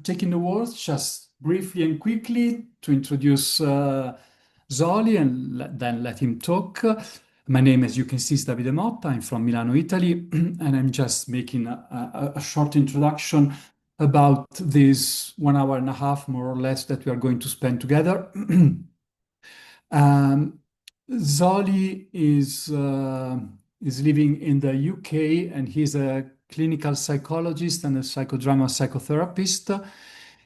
taking the words just briefly and quickly to introduce Zoli and then let him talk. My name, as you can see, is Davide Motta. I'm from Milano, Italy, and I'm just making a short introduction about this 1 hour and a half, more or less, that we are going to spend together. Zoli is living in the UK, and he's a clinical psychologist and a psychodrama psychotherapist.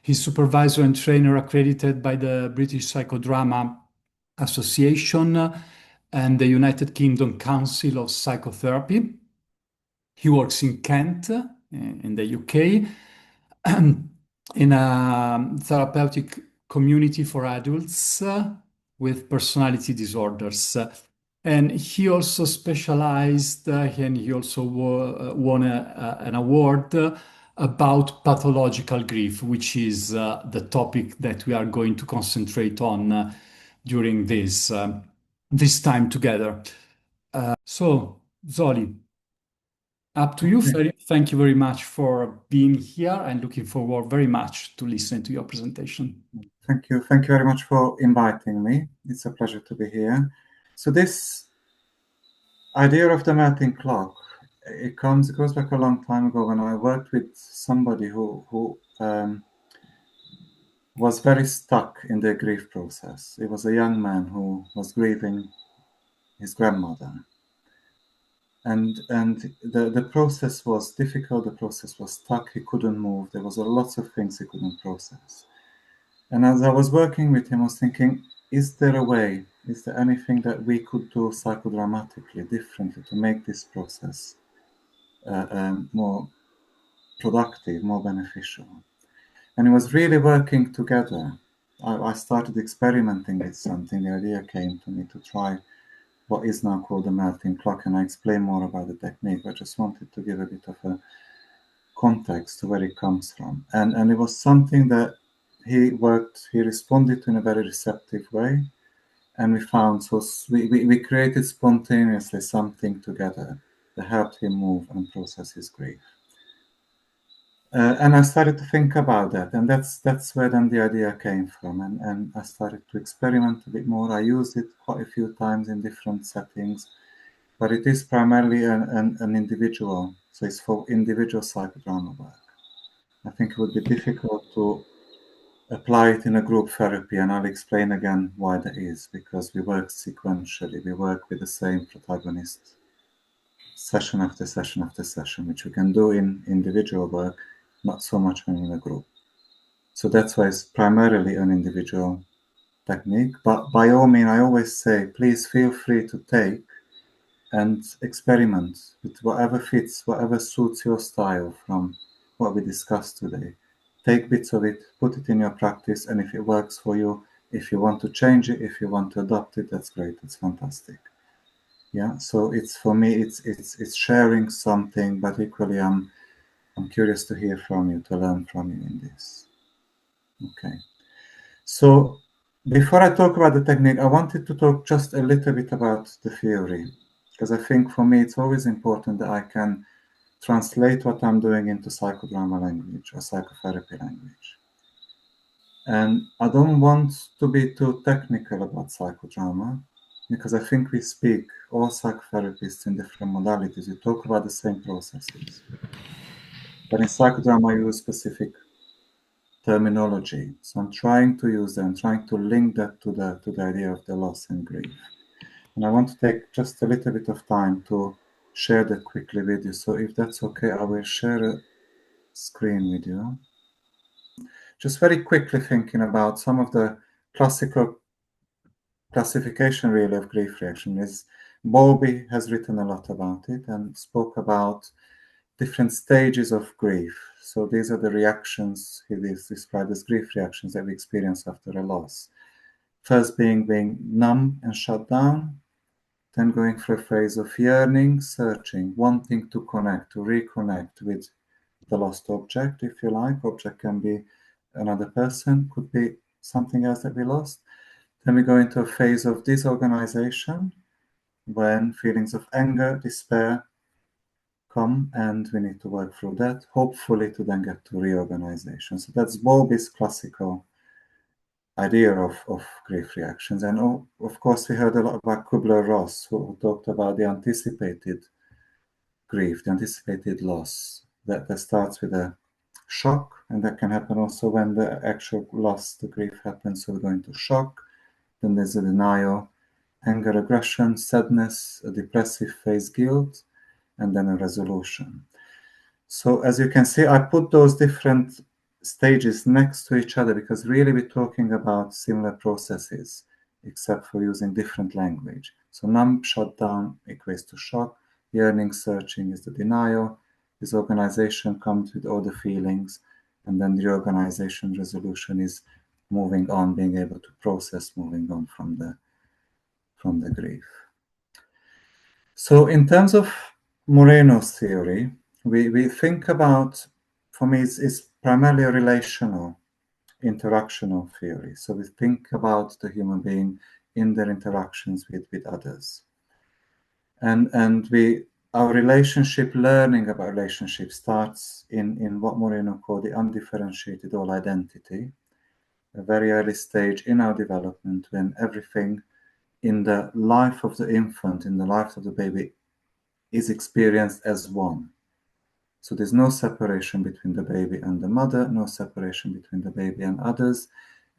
He's supervisor and trainer accredited by the British Psychodrama Association and the United Kingdom Council of Psychotherapy. He works in Kent, in the UK, in a therapeutic community for adults with personality disorders. And he also specialized, and he also won an award about pathological grief, which is the topic that we are going to concentrate on during this time together. So, Zoli, up to you. Thank you very much for being here and looking forward very much to listen to your presentation. Thank you. Thank you very much for inviting me. It's a pleasure to be here. So this idea of the melting clock, it goes back a long time ago when I worked with somebody who was very stuck in the grief process. He was a young man who was grieving his grandmother. And the process was difficult, the process was stuck, he couldn't move, there was lots of things he couldn't process. And as I was working with him, I was thinking, is there a way, is there anything that we could do psychodramatically, differently, to make this process more productive, more beneficial? And it was really working together. I started experimenting with something. The idea came to me to try what is now called the melting clock, and I explain more about the technique. I just wanted to give a bit of a context to where it comes from. And it was something that he responded to in a very receptive way. And we found, so we created spontaneously something together that helped him move and process his grief. And I started to think about that, and that's where then the idea came from. And I started to experiment a bit more. I used it quite a few times in different settings, but it is primarily an individual, so it's for individual psychodrama work. I think it would be difficult to apply it in a group therapy, and I'll explain again why that is, because we work sequentially. We work with the same protagonist session after session after session, which we can do in individual work, not so much when in a group. So that's why it's primarily an individual technique. But by all means, I always say, please feel free to take and experiment with whatever fits, whatever suits your style from what we discussed today. Take bits of it, put it in your practice, and if it works for you, if you want to change it, if you want to adopt it, that's great, that's fantastic. Yeah, so it's, for me, it's sharing something, but equally I'm curious to hear from you, to learn from you in this. Okay. So before I talk about the technique, I wanted to talk just a little bit about the theory, because I think for me it's always important that I can translate what I'm doing into psychodrama language or psychotherapy language. And I don't want to be too technical about psychodrama, because I think we speak, all psychotherapists in different modalities, we talk about the same processes. But in psychodrama, I use specific terminology. So I'm trying to use them, trying to link that to the idea of the loss and grief. And I want to take just a little bit of time to share that quickly with you. So if that's okay, I will share a screen with you. Just very quickly thinking about some of the classical classification really of grief reaction is Bowlby has written a lot about it and spoke about different stages of grief. So these are the reactions he described as grief reactions that we experience after a loss. First being numb and shut down, then going through a phase of yearning, searching, wanting to connect, to reconnect with the lost object, if you like. Object can be another person, could be something else that we lost. Then we go into a phase of disorganization, when feelings of anger, despair come, and we need to work through that, hopefully to then get to reorganization. So that's Bowlby's classical idea of grief reactions. And of course, we heard a lot about Kubler-Ross, who talked about the anticipated grief, the anticipated loss, that starts with a shock, and that can happen also when the actual loss, the grief happens. So we're going to shock, then there's a denial, anger, aggression, sadness, a depressive phase, guilt, and then a resolution. So as you can see, I put those different stages next to each other because really we're talking about similar processes, except for using different language. So numb, shutdown equates to shock, yearning, searching is the denial, disorganization comes with all the feelings, and then the reorganization, resolution is moving on, being able to process, moving on from the grief. So in terms of Moreno's theory, we think about, for me, it's primarily a relational, interactional theory. So we think about the human being in their interactions with others. And our relationship, learning about relationship starts in what Moreno called the undifferentiated all identity, a very early stage in our development when everything in the life of the infant, in the life of the baby, is experienced as one. So there's no separation between the baby and the mother, no separation between the baby and others.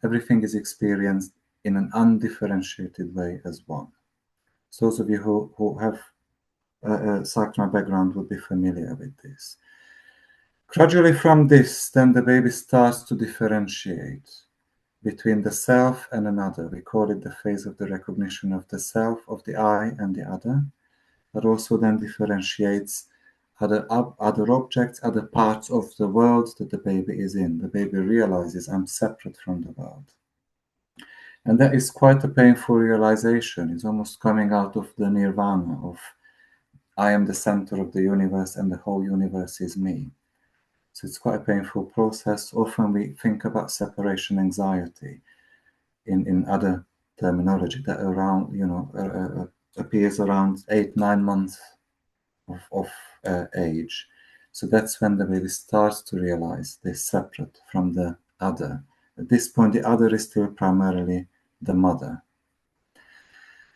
Everything is experienced in an undifferentiated way as one. So those of you who have a psychodrama background would be familiar with this. Gradually from this, then the baby starts to differentiate between the self and another. We call it the phase of the recognition of the self, of the I and the other, but also then differentiates other objects, other parts of the world that the baby is in. The baby realizes, I'm separate from the world. And that is quite a painful realization. It's almost coming out of the nirvana of, I am the center of the universe and the whole universe is me. So it's quite a painful process. Often we think about separation anxiety in other terminology that around, appears around 8-9 months of age. So that's when the baby starts to realize they're separate from the other. At this point, the other is still primarily the mother.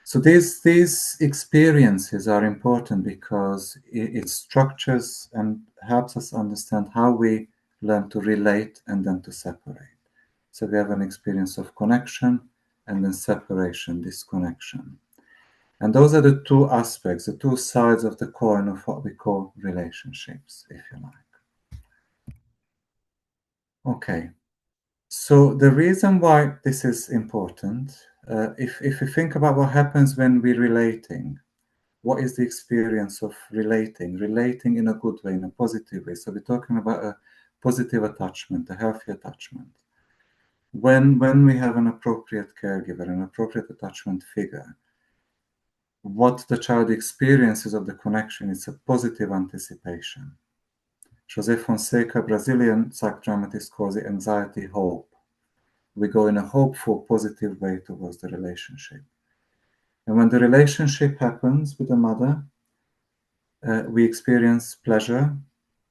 So these experiences are important because it structures and helps us understand how we learn to relate and then to separate. So we have an experience of connection and then separation, disconnection. And those are the two aspects, the two sides of the coin of what we call relationships, if you like. Okay, so the reason why this is important, if we think about what happens when we're relating, what is the experience of relating in a good way, in a positive way? So we're talking about a positive attachment, a healthy attachment. When we have an appropriate caregiver, an appropriate attachment figure, what the child experiences of the connection is a positive anticipation. José Fonseca, Brazilian psychodramatist, calls it anxiety hope. We go in a hopeful, positive way towards the relationship. And when the relationship happens with the mother, we experience pleasure,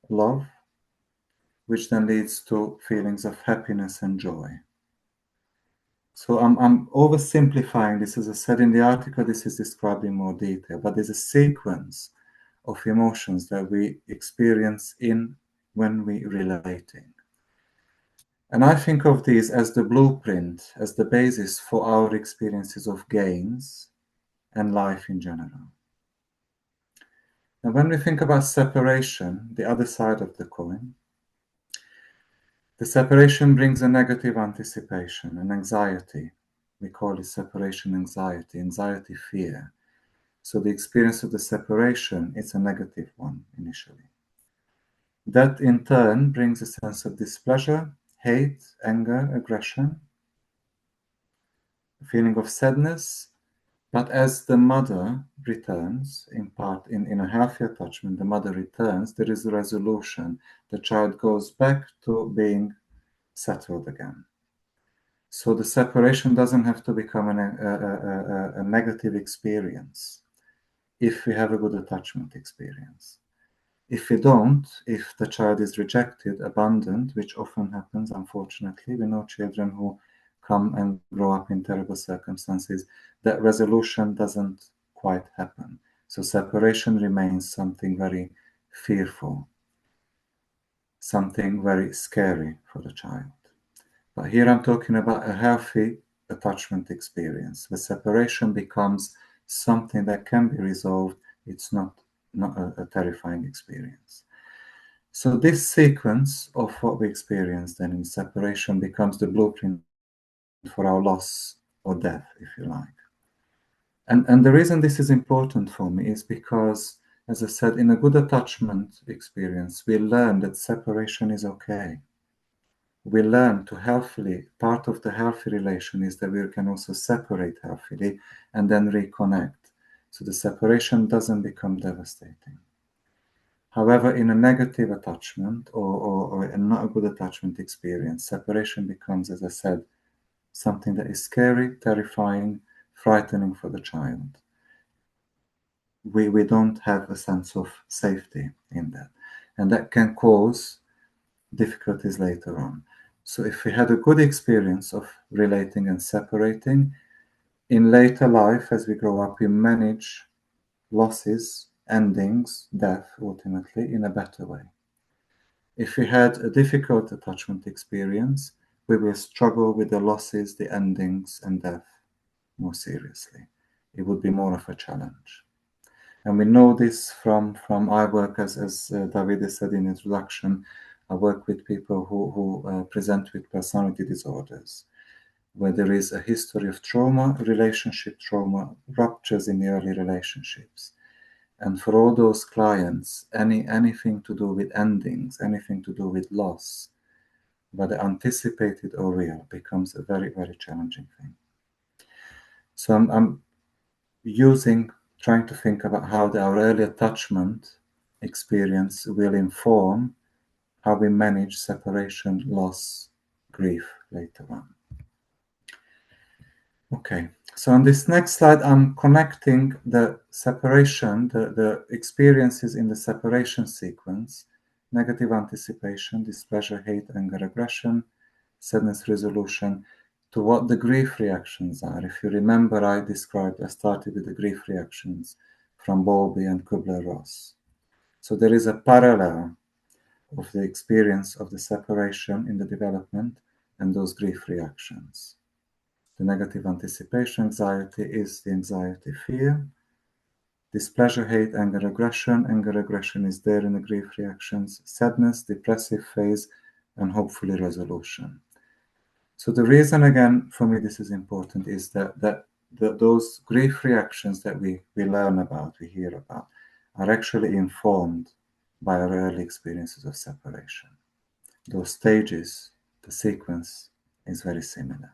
love, which then leads to feelings of happiness and joy. So I'm oversimplifying this. As I said in the article, this is described in more detail, but there's a sequence of emotions that we experience when we relating. And I think of these as the blueprint, as the basis for our experiences of gains and life in general. Now, when we think about separation, the other side of the coin, the separation brings a negative anticipation, an anxiety. We call it separation anxiety, anxiety fear. So the experience of the separation is a negative one initially. That in turn brings a sense of displeasure, hate, anger, aggression, a feeling of sadness. But as the mother returns, in part in a healthy attachment, the mother returns, there is a resolution. The child goes back to being settled again. So the separation doesn't have to become a negative experience if we have a good attachment experience. If we don't, if the child is rejected, abandoned, which often happens, unfortunately, we know children who come and grow up in terrible circumstances, that resolution doesn't quite happen. So separation remains something very fearful, something very scary for the child. But here I'm talking about a healthy attachment experience, where separation becomes something that can be resolved. It's not a terrifying experience. So this sequence of what we experience then in separation becomes the blueprint for our loss or death, if you like. And the reason this is important for me is because, as I said, in a good attachment experience, we learn that separation is okay. We learn to healthily, part of the healthy relation is that we can also separate healthily and then reconnect. So the separation doesn't become devastating. However, in a negative attachment or not a good attachment experience, separation becomes, as I said, something that is scary, terrifying, frightening for the child. We don't have a sense of safety in that. And that can cause difficulties later on. So if we had a good experience of relating and separating, in later life, as we grow up, we manage losses, endings, death, ultimately, in a better way. If we had a difficult attachment experience, we will struggle with the losses, the endings, and death more seriously. It would be more of a challenge. And we know this from I work, as Davide said in introduction, I work with people who present with personality disorders, where there is a history of trauma, relationship trauma, ruptures in the early relationships. And for all those clients, anything to do with endings, anything to do with loss, whether anticipated or real, becomes a very, very challenging thing. So I'm trying to think about how our early attachment experience will inform how we manage separation, loss, grief later on. Okay, so on this next slide, I'm connecting the separation, the experiences in the separation sequence, negative anticipation, displeasure, hate, anger, aggression, sadness, resolution, to what the grief reactions are. If you remember, I started with the grief reactions from Bowlby and Kubler-Ross. So there is a parallel of the experience of the separation in the development and those grief reactions. The negative anticipation anxiety is the anxiety fear. Displeasure, hate, anger, aggression. Anger, aggression is there in the grief reactions. Sadness, depressive phase, and hopefully resolution. So the reason, again, for me this is important is that those grief reactions that we learn about, we hear about, are actually informed by our early experiences of separation. Those stages, the sequence is very similar.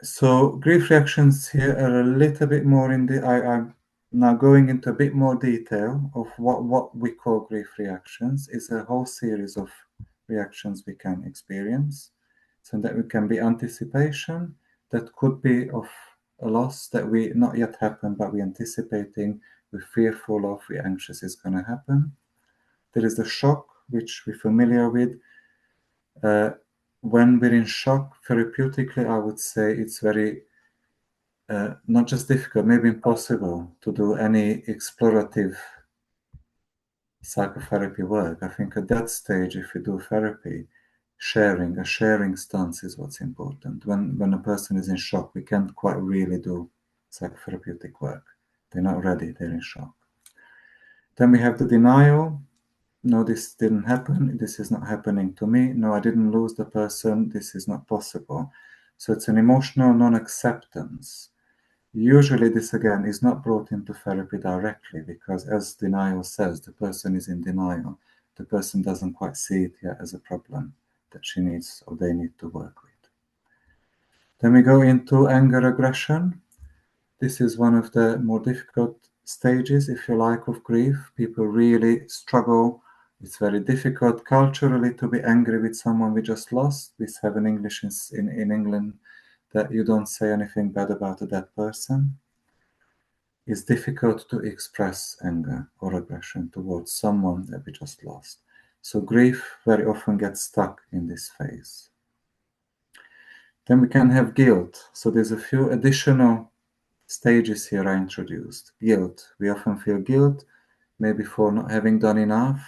So grief reactions here are a little bit more I'm now going into a bit more detail of what we call grief reactions. It's a whole series of reactions we can experience. So that can be anticipation, that could be of a loss that we not yet happened, but we're anticipating, we're fearful of, we're anxious is going to happen. There is the shock, which we're familiar with. When we're in shock, therapeutically, I would say it's very, not just difficult, maybe impossible to do any explorative psychotherapy work. I think at that stage, if we do therapy, a sharing stance is what's important. When a person is in shock, we can't quite really do psychotherapeutic work. They're not ready, they're in shock. Then we have the denial. No, this didn't happen. This is not happening to me. No, I didn't lose the person. This is not possible. So it's an emotional non-acceptance. Usually this, again, is not brought into therapy directly because, as denial says, the person is in denial. The person doesn't quite see it yet as a problem that she needs or they need to work with. Then we go into anger aggression. This is one of the more difficult stages, if you like, of grief. People really struggle. It's very difficult culturally to be angry with someone we just lost. We have an English in England that you don't say anything bad about a dead person. it's difficult to express anger or aggression towards someone that we just lost. So grief very often gets stuck in this phase. Then we can have guilt. So there's a few additional stages here I introduced. Guilt. We often feel guilt, maybe for not having done enough,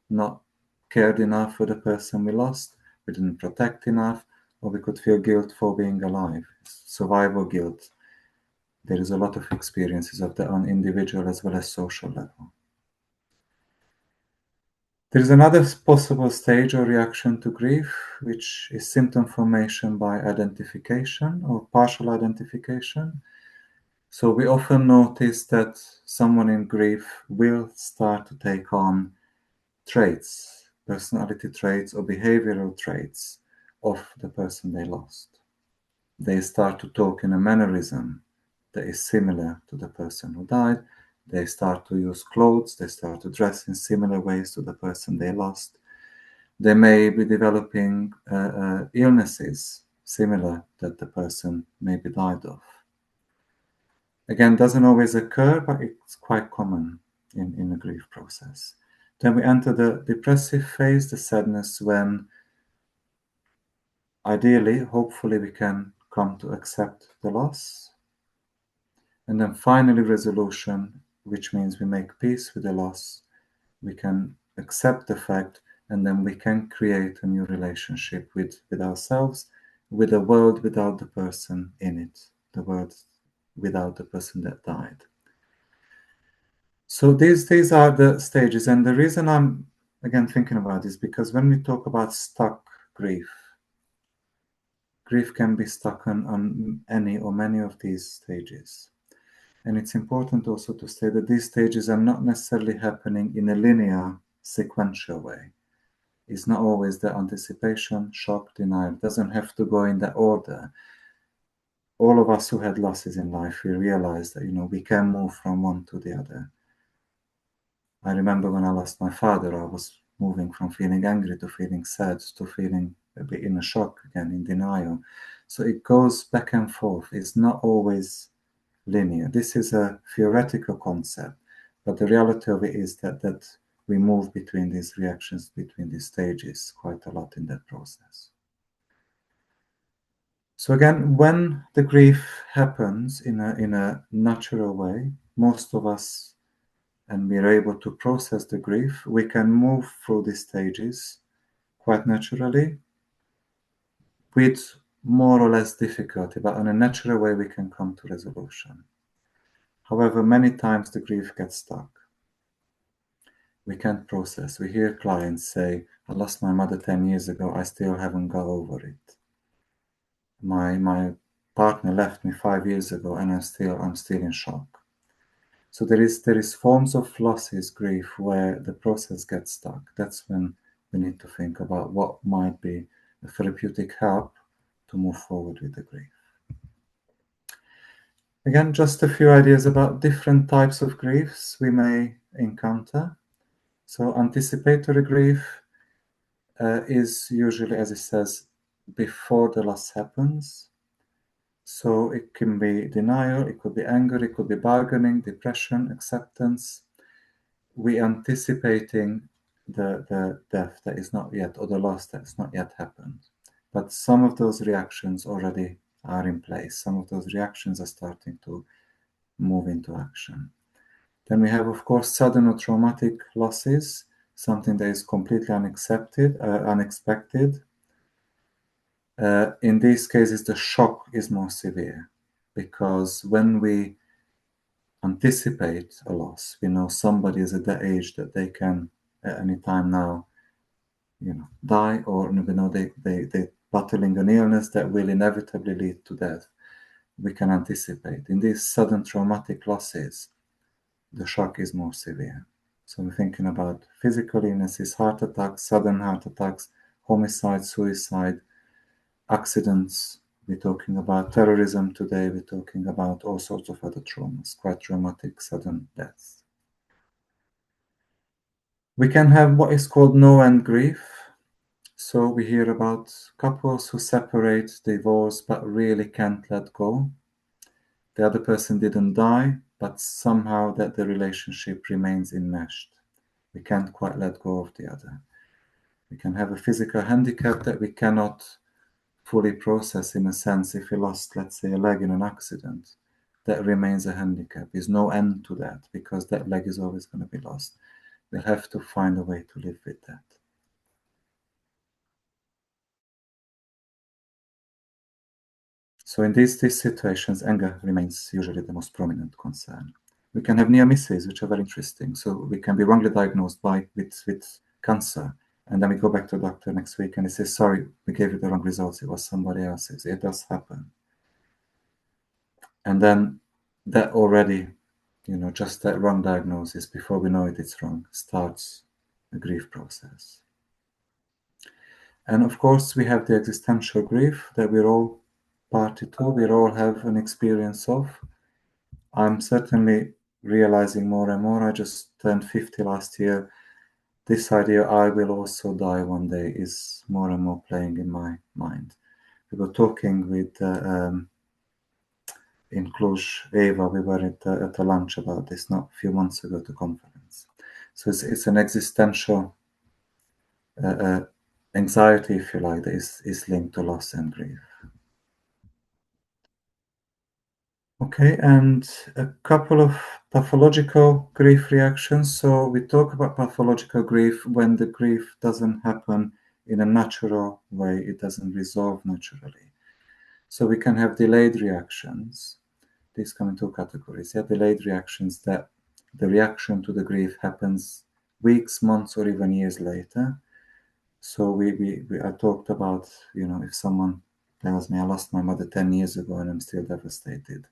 not cared enough for the person we lost, we didn't protect enough, or we could feel guilt for being alive. Survival guilt. There is a lot of experiences of that on individual as well as social level. There is another possible stage or reaction to grief, which is symptom formation by identification or partial identification. So we often notice that someone in grief will start to take on traits, personality traits or behavioral traits of the person they lost. They start to talk in a mannerism that is similar to the person who died. They start to use clothes, they start to dress in similar ways to the person they lost. They may be developing illnesses similar that the person maybe died of. Again, doesn't always occur, but it's quite common in the grief process. Then we enter the depressive phase, the sadness, when ideally, hopefully, we can come to accept the loss. And then finally, resolution, which means we make peace with the loss. We can accept the fact, and then we can create a new relationship with ourselves, with a world without the person in it, the world without the person that died. So these are the stages. And the reason I'm, again, thinking about this, because when we talk about stuck grief, grief can be stuck on any or many of these stages. And it's important also to say that these stages are not necessarily happening in a linear, sequential way. It's not always the anticipation, shock, denial. It doesn't have to go in that order. All of us who had losses in life, we realize that, we can move from one to the other. I remember when I lost my father, I was moving from feeling angry to feeling sad to feeling a bit in a shock again, in denial. So it goes back and forth. It's not always linear. This is a theoretical concept, but the reality of it is that we move between these reactions, between these stages quite a lot in that process. So again, when the grief happens in a natural way, most of us, and we are able to process the grief, we can move through these stages quite naturally with more or less difficulty, but in a natural way we can come to resolution. However, many times the grief gets stuck. We can't process. We hear clients say, I lost my mother 10 years ago, I still haven't got over it. My partner left me 5 years ago and I'm still in shock. So there is forms of losses, grief, where the process gets stuck. That's when we need to think about what might be a therapeutic help to move forward with the grief. Again, just a few ideas about different types of griefs we may encounter. So anticipatory grief is usually, as it says, before the loss happens. So it can be denial, it could be anger, it could be bargaining, depression, acceptance. We anticipating the death that is not yet, or the loss that has not yet happened. But some of those reactions already are in place. Some of those reactions are starting to move into action. Then we have, of course, sudden or traumatic losses, something that is completely unexpected. In these cases, the shock is more severe because when we anticipate a loss, we know somebody is at that age that they can at any time now, die, or we know they're battling an illness that will inevitably lead to death. We can anticipate. In these sudden traumatic losses, the shock is more severe. So we're thinking about physical illnesses, heart attacks, sudden heart attacks, homicide, suicide, accidents. We're talking about terrorism today. We're talking about all sorts of other traumas, quite traumatic sudden deaths. We can have what is called no-end grief. So we hear about couples who separate, divorce, but really can't let go. The other person didn't die, but somehow that the relationship remains enmeshed. We can't quite let go of the other. We can have a physical handicap that we cannot fully process, in a sense. If we lost, let's say, a leg in an accident, that remains a handicap. There's no end to that, because that leg is always going to be lost. We'll have to find a way to live with that. So in these situations, anger remains usually the most prominent concern. We can have near misses, which are very interesting. So we can be wrongly diagnosed with cancer, and then we go back to the doctor next week and he says, sorry, we gave you the wrong results, it was somebody else's. It does happen. And then that already, just that wrong diagnosis, before we know it, it's wrong, starts a grief process. And of course, we have the existential grief that we're all party to, we all have an experience of. I'm certainly realizing more and more. I just turned 50 last year. This idea, I will also die one day, is more and more playing in my mind. We were talking with, in Cluj, Eva, we were at a lunch about this not a few months ago at a conference. So it's an existential anxiety, if you like, that is linked to loss and grief. Okay, and a couple of pathological grief reactions. So we talk about pathological grief when the grief doesn't happen in a natural way, it doesn't resolve naturally. So we can have delayed reactions. These come in two categories. Yeah, delayed reactions, that the reaction to the grief happens weeks, months, or even years later. So I talked about, if someone tells me I lost my mother 10 years ago and I'm still devastated,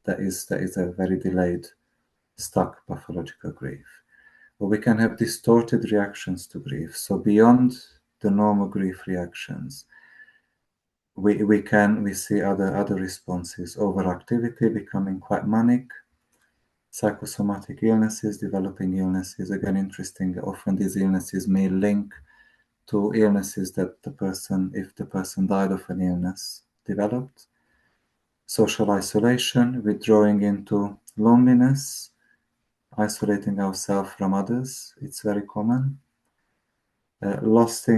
that is a very delayed, stuck pathological grief. But we can have distorted reactions to grief. So beyond the normal grief reactions, we see other responses: overactivity, becoming quite manic, psychosomatic illnesses, developing illnesses. Again, interesting, often these illnesses may link to illnesses that if the person died of an illness, developed. Social isolation, withdrawing into loneliness, isolating ourselves from others, it's very common. Loss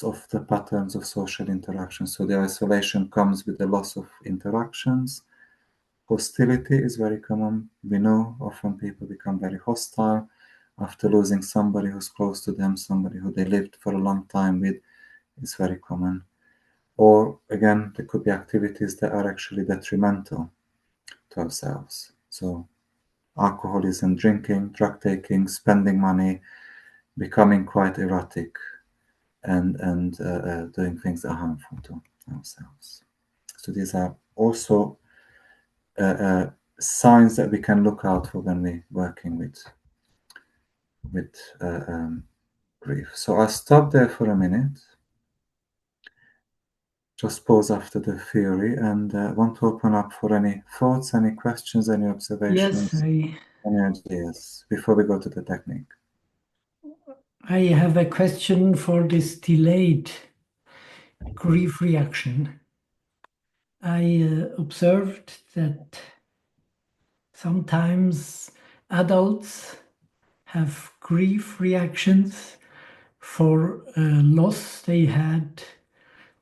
of the patterns of social interaction. So the isolation comes with the loss of interactions. Hostility is very common. We know often people become very hostile after losing somebody who's close to them, somebody who they lived for a long time with. It's very common. Or again, there could be activities that are actually detrimental to ourselves. So alcoholism, drinking, drug taking, spending money, becoming quite erratic, and doing things that are harmful to ourselves. So these are also signs that we can look out for when we're working with grief. So I'll stop there for a minute. Just pause after the theory, and want to open up for any thoughts, any questions, any observations, any ideas before we go to the technique. I have a question for this delayed grief reaction. I observed that sometimes adults have grief reactions for a loss they had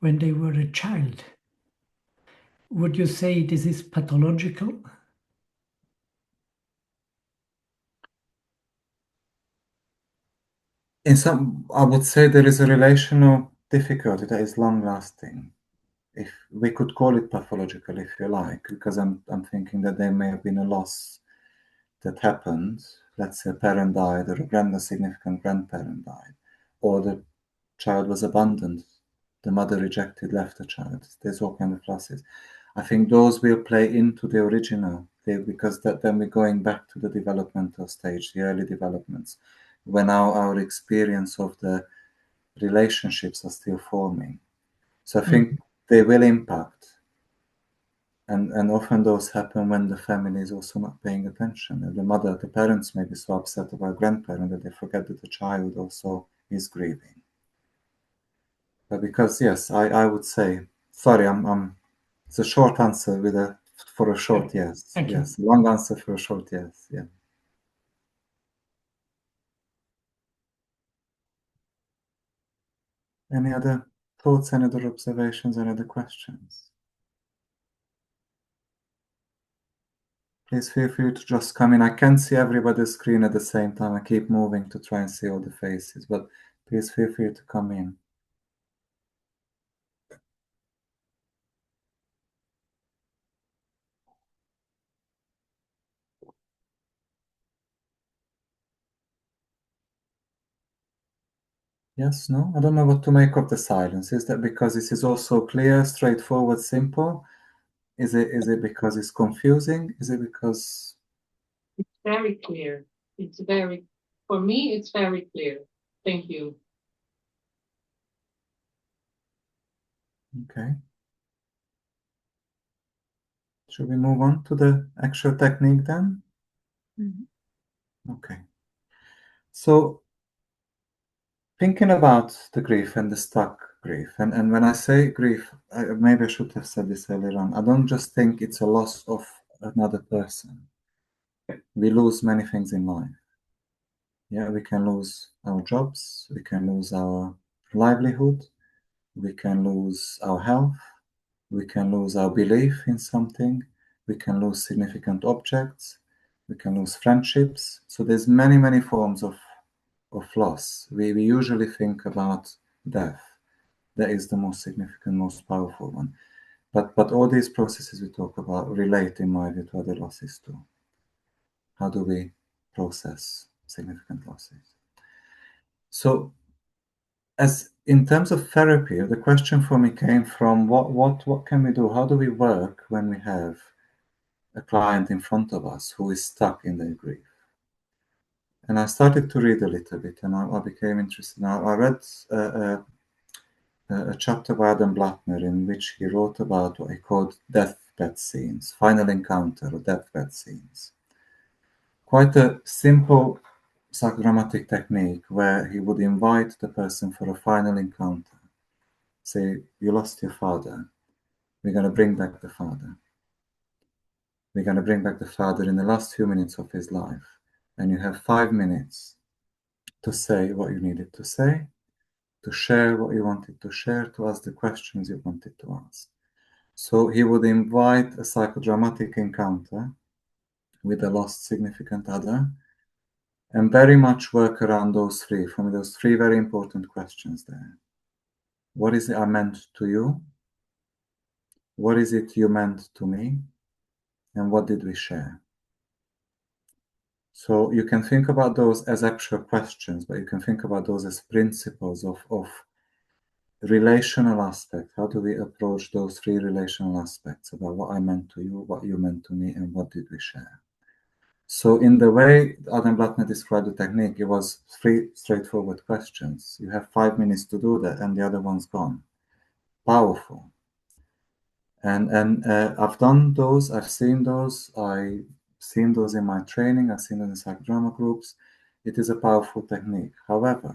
when they were a child. Would you say this is pathological? I would say there is a relational difficulty that is long-lasting. If we could call it pathological, if you like, because I'm thinking that there may have been a loss that happened. Let's say a parent died, or a significant grandparent died, or the child was abandoned, the mother rejected, left the child. There's all kind of losses. I think those will play into the original, because then we're going back to the developmental stage, the early developments, when our experience of the relationships are still forming. So I think they will impact. And often those happen when the family is also not paying attention. And the parents may be so upset about grandparent that they forget that the child also is grieving. But because, yes, I would say, sorry, it's a short answer with a For a short yes. Thank you. Yes. Long answer for a short yes. Yeah. Any other thoughts, any other observations, any other questions? Please feel free to just come in. I can't see everybody's screen at the same time. I keep moving to try and see all the faces, but please feel free to come in. Yes, no? I don't know what to make of the silence. Is that because this is also clear, straightforward, simple? Is it because it's confusing? Is it because... It's very clear. For me, it's very clear. Thank you. Okay. Should we move on to the actual technique then? Mm-hmm. Okay. So, thinking about the grief and the stuck grief, and when I say grief, maybe I should have said this earlier on. I don't just think it's a loss of another person. We lose many things in life. Yeah, we can lose our jobs, we can lose our livelihood, we can lose our health, we can lose our belief in something, we can lose significant objects, we can lose friendships. So there's many forms of loss. We usually think about death. That is the most significant, most powerful one. But all these processes we talk about relate, in my view, to other losses too. How do we process significant losses? So, as in terms of therapy, the question for me came from what can we do? How do we work when we have a client in front of us who is stuck in their grief? And I started to read a little bit, and I became interested. Now, I read a chapter by Adam Blattner in which he wrote about what he called deathbed scenes, final encounter or deathbed scenes. Quite a simple psychodramatic technique where he would invite the person for a final encounter. Say, you lost your father. We're going to bring back the father. We're going to bring back the father in the last few minutes of his life. And you have 5 minutes to say what you needed to say, to share what you wanted to share, to ask the questions you wanted to ask. So he would invite a psychodramatic encounter with a lost significant other and very much work around those three very important questions there. What is it I meant to you? What is it you meant to me? And what did we share? So you can think about those as actual questions, but you can think about those as principles of relational aspect. How do we approach those three relational aspects about what I meant to you, what you meant to me, and what did we share? So in the way Adam Blattner described the technique, it was 3 straightforward questions. You have 5 minutes to do that, and the other one's gone. Powerful. And I've done those, I've seen those, I've seen those in my training, I've seen them in psychodrama groups. It is a powerful technique. However,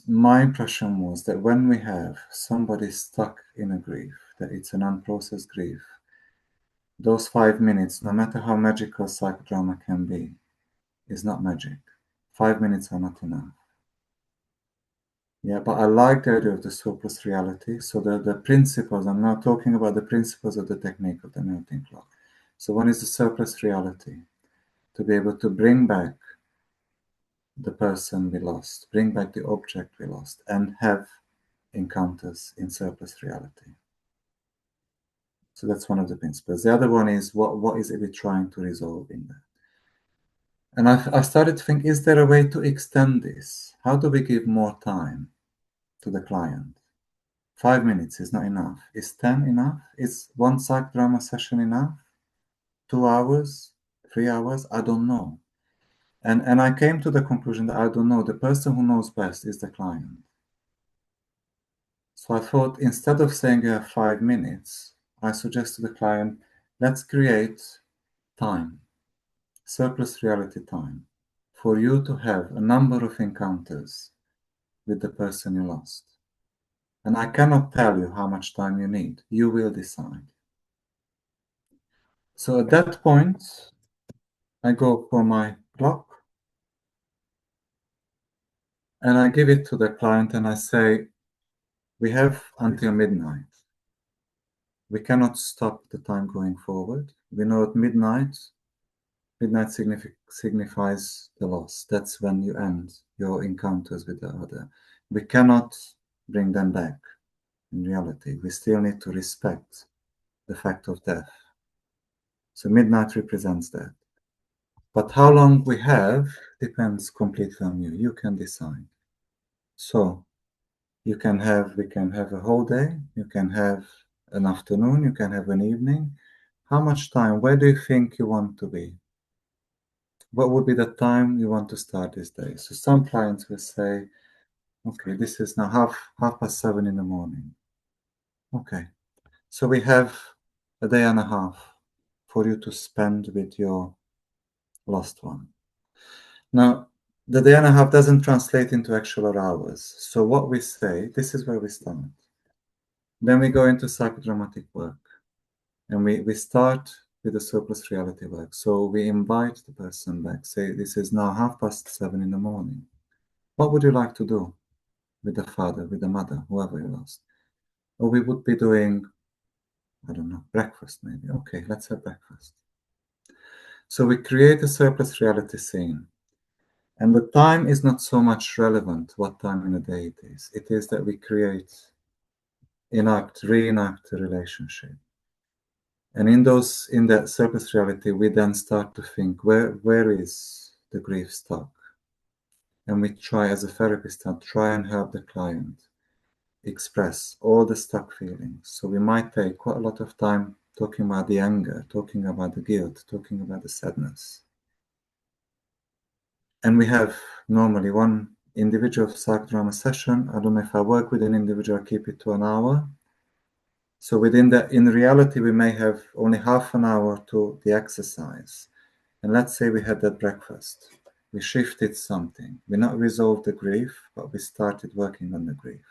my impression was that when we have somebody stuck in a grief, that it's an unprocessed grief, those 5 minutes, no matter how magical psychodrama can be, is not magic. 5 minutes are not enough. Yeah, but I like the idea of the surplus reality. So the principles, I'm now talking about the principles of the technique of the melting clock. So one is the surplus reality, to be able to bring back the person we lost, bring back the object we lost, and have encounters in surplus reality. So that's one of the principles. The other one is what is it we're trying to resolve in that? And I started to think, is there a way to extend this? How do we give more time to the client? 5 minutes is not enough. Is 10 enough? Is one psychodrama session enough? 2 hours? 3 hours? I don't know. And I came to the conclusion that I don't know. The person who knows best is the client. So I thought, instead of saying you have 5 minutes, I suggest to the client, let's create time, surplus reality time, for you to have a number of encounters with the person you lost. And I cannot tell you how much time you need. You will decide. So at that point, I go for my clock and I give it to the client and I say, we have until midnight. We cannot stop the time going forward. We know at midnight signifies the loss. That's when you end your encounters with the other. We cannot bring them back in reality. We still need to respect the fact of death. So midnight represents that. But how long we have depends completely on you. You can decide. So we can have a whole day, you can have an afternoon, you can have an evening. How much time? Where do you think you want to be? What would be the time you want to start this day? So some clients will say, okay, this is now half past 7 in the morning. Okay, so we have a day and a half for you to spend with your lost one. Now, the day and a half doesn't translate into actual hours. So what we say, this is where we start. Then we go into psychodramatic work. And we start with the surplus reality work. So we invite the person back, say, this is now 7:30 in the morning. What would you like to do with the father, with the mother, whoever you lost? Or we would be doing, I don't know, breakfast maybe. Okay, let's have breakfast. So we create a surplus reality scene. And the time is not so much relevant what time in the day it is. It is that we reenact a relationship. And in that surplus reality, we then start to think, where is the grief stuck? And we try, as a therapist, to try and help the client express all the stuck feelings. So we might take quite a lot of time talking about the anger, talking about the guilt, talking about the sadness. And we have normally one individual psychodrama session. I don't know if I work with an individual, I keep it to an hour. So within that, in reality, we may have only half an hour to the exercise. And let's say we had that breakfast. We shifted something. We not resolved the grief, but we started working on the grief.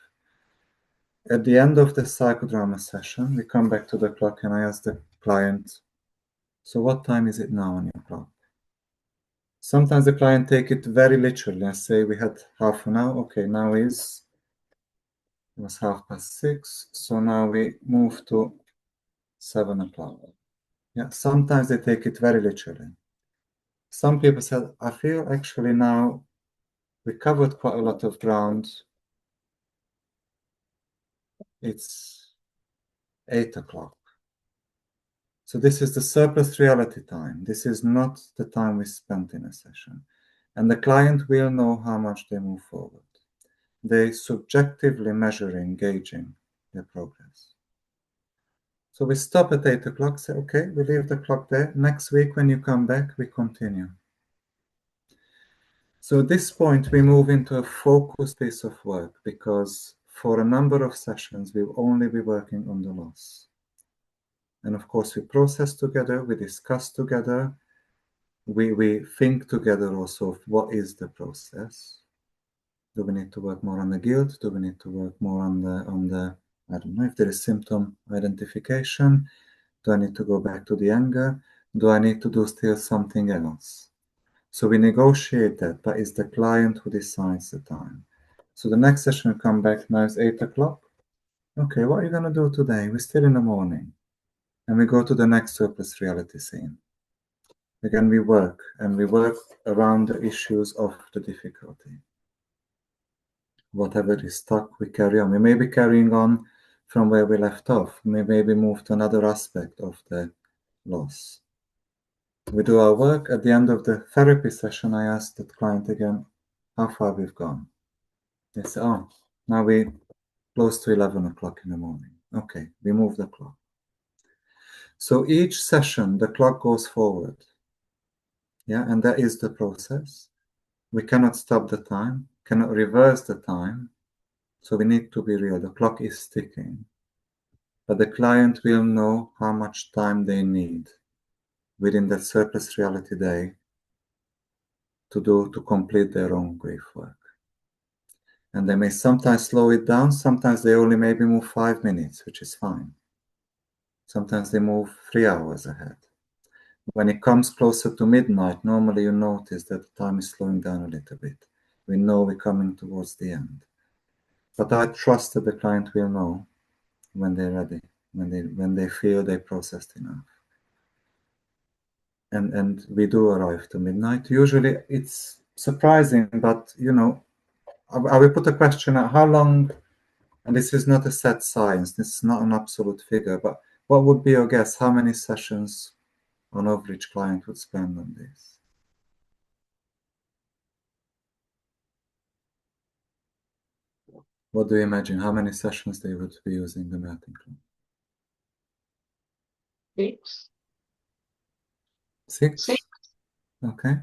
At the end of the psychodrama session, we come back to the clock and I ask the client, so what time is it now on your clock? Sometimes the client take it very literally. I say we had half an hour. Okay, now it was 6:30. So now we move to 7 o'clock. Yeah, sometimes they take it very literally. Some people said, I feel actually now we covered quite a lot of ground. It's 8 o'clock. So this is the surplus reality time. This is not the time we spent in a session. And the client will know how much they move forward. They subjectively measuring, gauging their progress. So we stop at 8 o'clock, say, okay, we leave the clock there. Next week when you come back, we continue. So at this point, we move into a focused piece of work because for a number of sessions, we'll only be working on the loss. And of course, we process together, we discuss together, we think together also of what is the process. Do we need to work more on the guilt? Do we need to work more on the I don't know, if there is symptom identification? Do I need to go back to the anger? Do I need to do still something else? So we negotiate that, but it's the client who decides the time. So the next session will come back, now it's 8 o'clock. Okay, what are you going to do today? We're still in the morning. And we go to the next surplus reality scene. Again, we work around the issues of the difficulty. Whatever is stuck, we carry on. We may be carrying on from where we left off. We may move to another aspect of the loss. We do our work. At the end of the therapy session, I ask the client again how far we've gone. They say, oh, now we're close to 11 o'clock in the morning. Okay, we move the clock. So each session, the clock goes forward. Yeah, and that is the process. We cannot stop the time, cannot reverse the time. So we need to be real. The clock is ticking. But the client will know how much time they need within that surplus reality day to complete their own grief work. And they may sometimes slow it down, sometimes they only maybe move 5 minutes, which is fine. Sometimes they move 3 hours ahead. When it comes closer to midnight, normally you notice that the time is slowing down a little bit. We know we're coming towards the end. But I trust that the client will know when they're ready, when they feel they processed enough. And we do arrive to midnight. Usually it's surprising, but you know, I will put a question out, how long, and this is not a set science, this is not an absolute figure, but what would be your guess? How many sessions on average client would spend on this? What do you imagine? How many sessions they would be using the melting cloth? 6. 6? 6. Okay.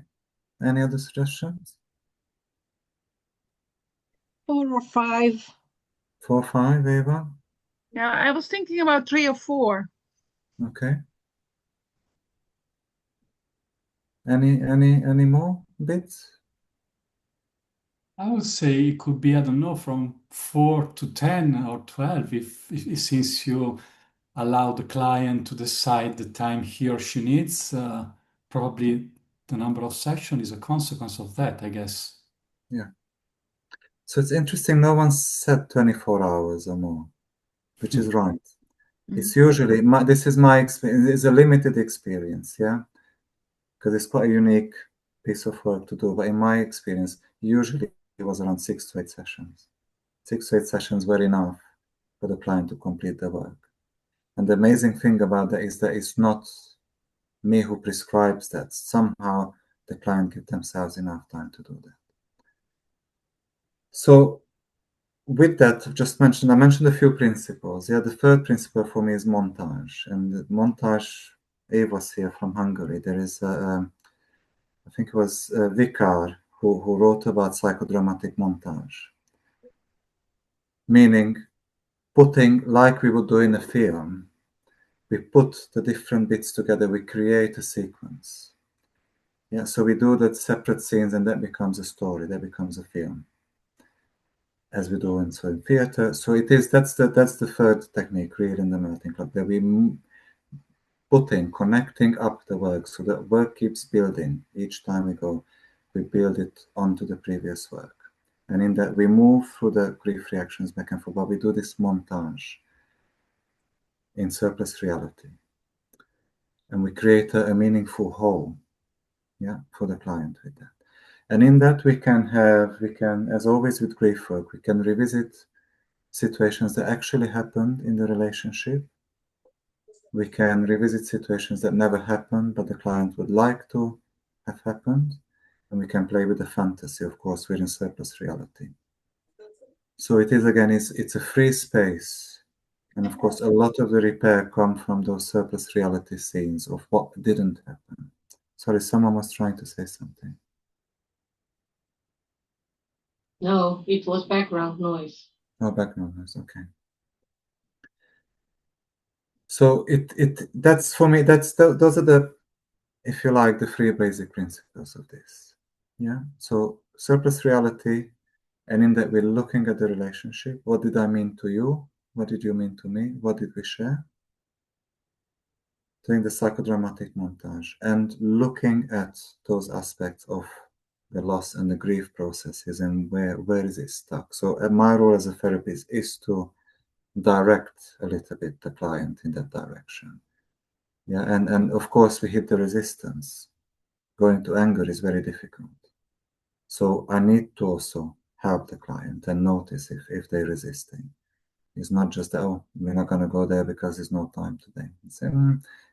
Any other suggestions? 4 or 5. 4 or 5, Eva? Yeah, I was thinking about 3 or 4. Okay. Any more bits? I would say it could be, I don't know, from 4 to 10 or 12, if since you allow the client to decide the time he or she needs, probably the number of sessions is a consequence of that, I guess. Yeah. So it's interesting, no one said 24 hours or more, which is right. It's usually, this is my experience, it's a limited experience, yeah? Because it's quite a unique piece of work to do, but in my experience, usually it was around 6 to 8 sessions. 6 to 8 sessions were enough for the client to complete the work. And the amazing thing about that is that it's not me who prescribes that. Somehow the client gives themselves enough time to do that. So with that, I mentioned a few principles. Yeah, the third principle for me is montage. And the montage, Eva's here from Hungary. There is, I think it was Vikar who wrote about psychodramatic montage. Meaning putting, like we would do in a film, we put the different bits together, we create a sequence. Yeah, so we do that separate scenes and that becomes a story, that becomes a film. As we do in theater. So it is, that's the third technique, really, in the melting cloth, that we connecting up the work, so the work keeps building. Each time we go, we build it onto the previous work. And in that we move through the grief reactions back and forth, but we do this montage in surplus reality. And we create a meaningful whole, yeah, for the client with that. And in that we can, as always with grief work, we can revisit situations that actually happened in the relationship. We can revisit situations that never happened, but the client would like to have happened. And we can play with the fantasy, of course, we're in surplus reality. So it is, again, it's a free space. And of course, a lot of the repair comes from those surplus reality scenes of what didn't happen. Sorry, someone was trying to say something. No, it was background noise. Oh, background noise, okay. So that's for me, those are the, if you like, the three basic principles of this. Yeah. So surplus reality, and in that we're looking at the relationship. What did I mean to you? What did you mean to me? What did we share? Doing the psychodramatic montage and looking at those aspects of the loss and the grief processes and where is it stuck. So my role as a therapist is to direct a little bit the client in that direction. Yeah, and of course we hit the resistance. Going to anger is very difficult. So I need to also help the client and notice if they're resisting. It's not just, oh, we're not going to go there because there's no time today. Say,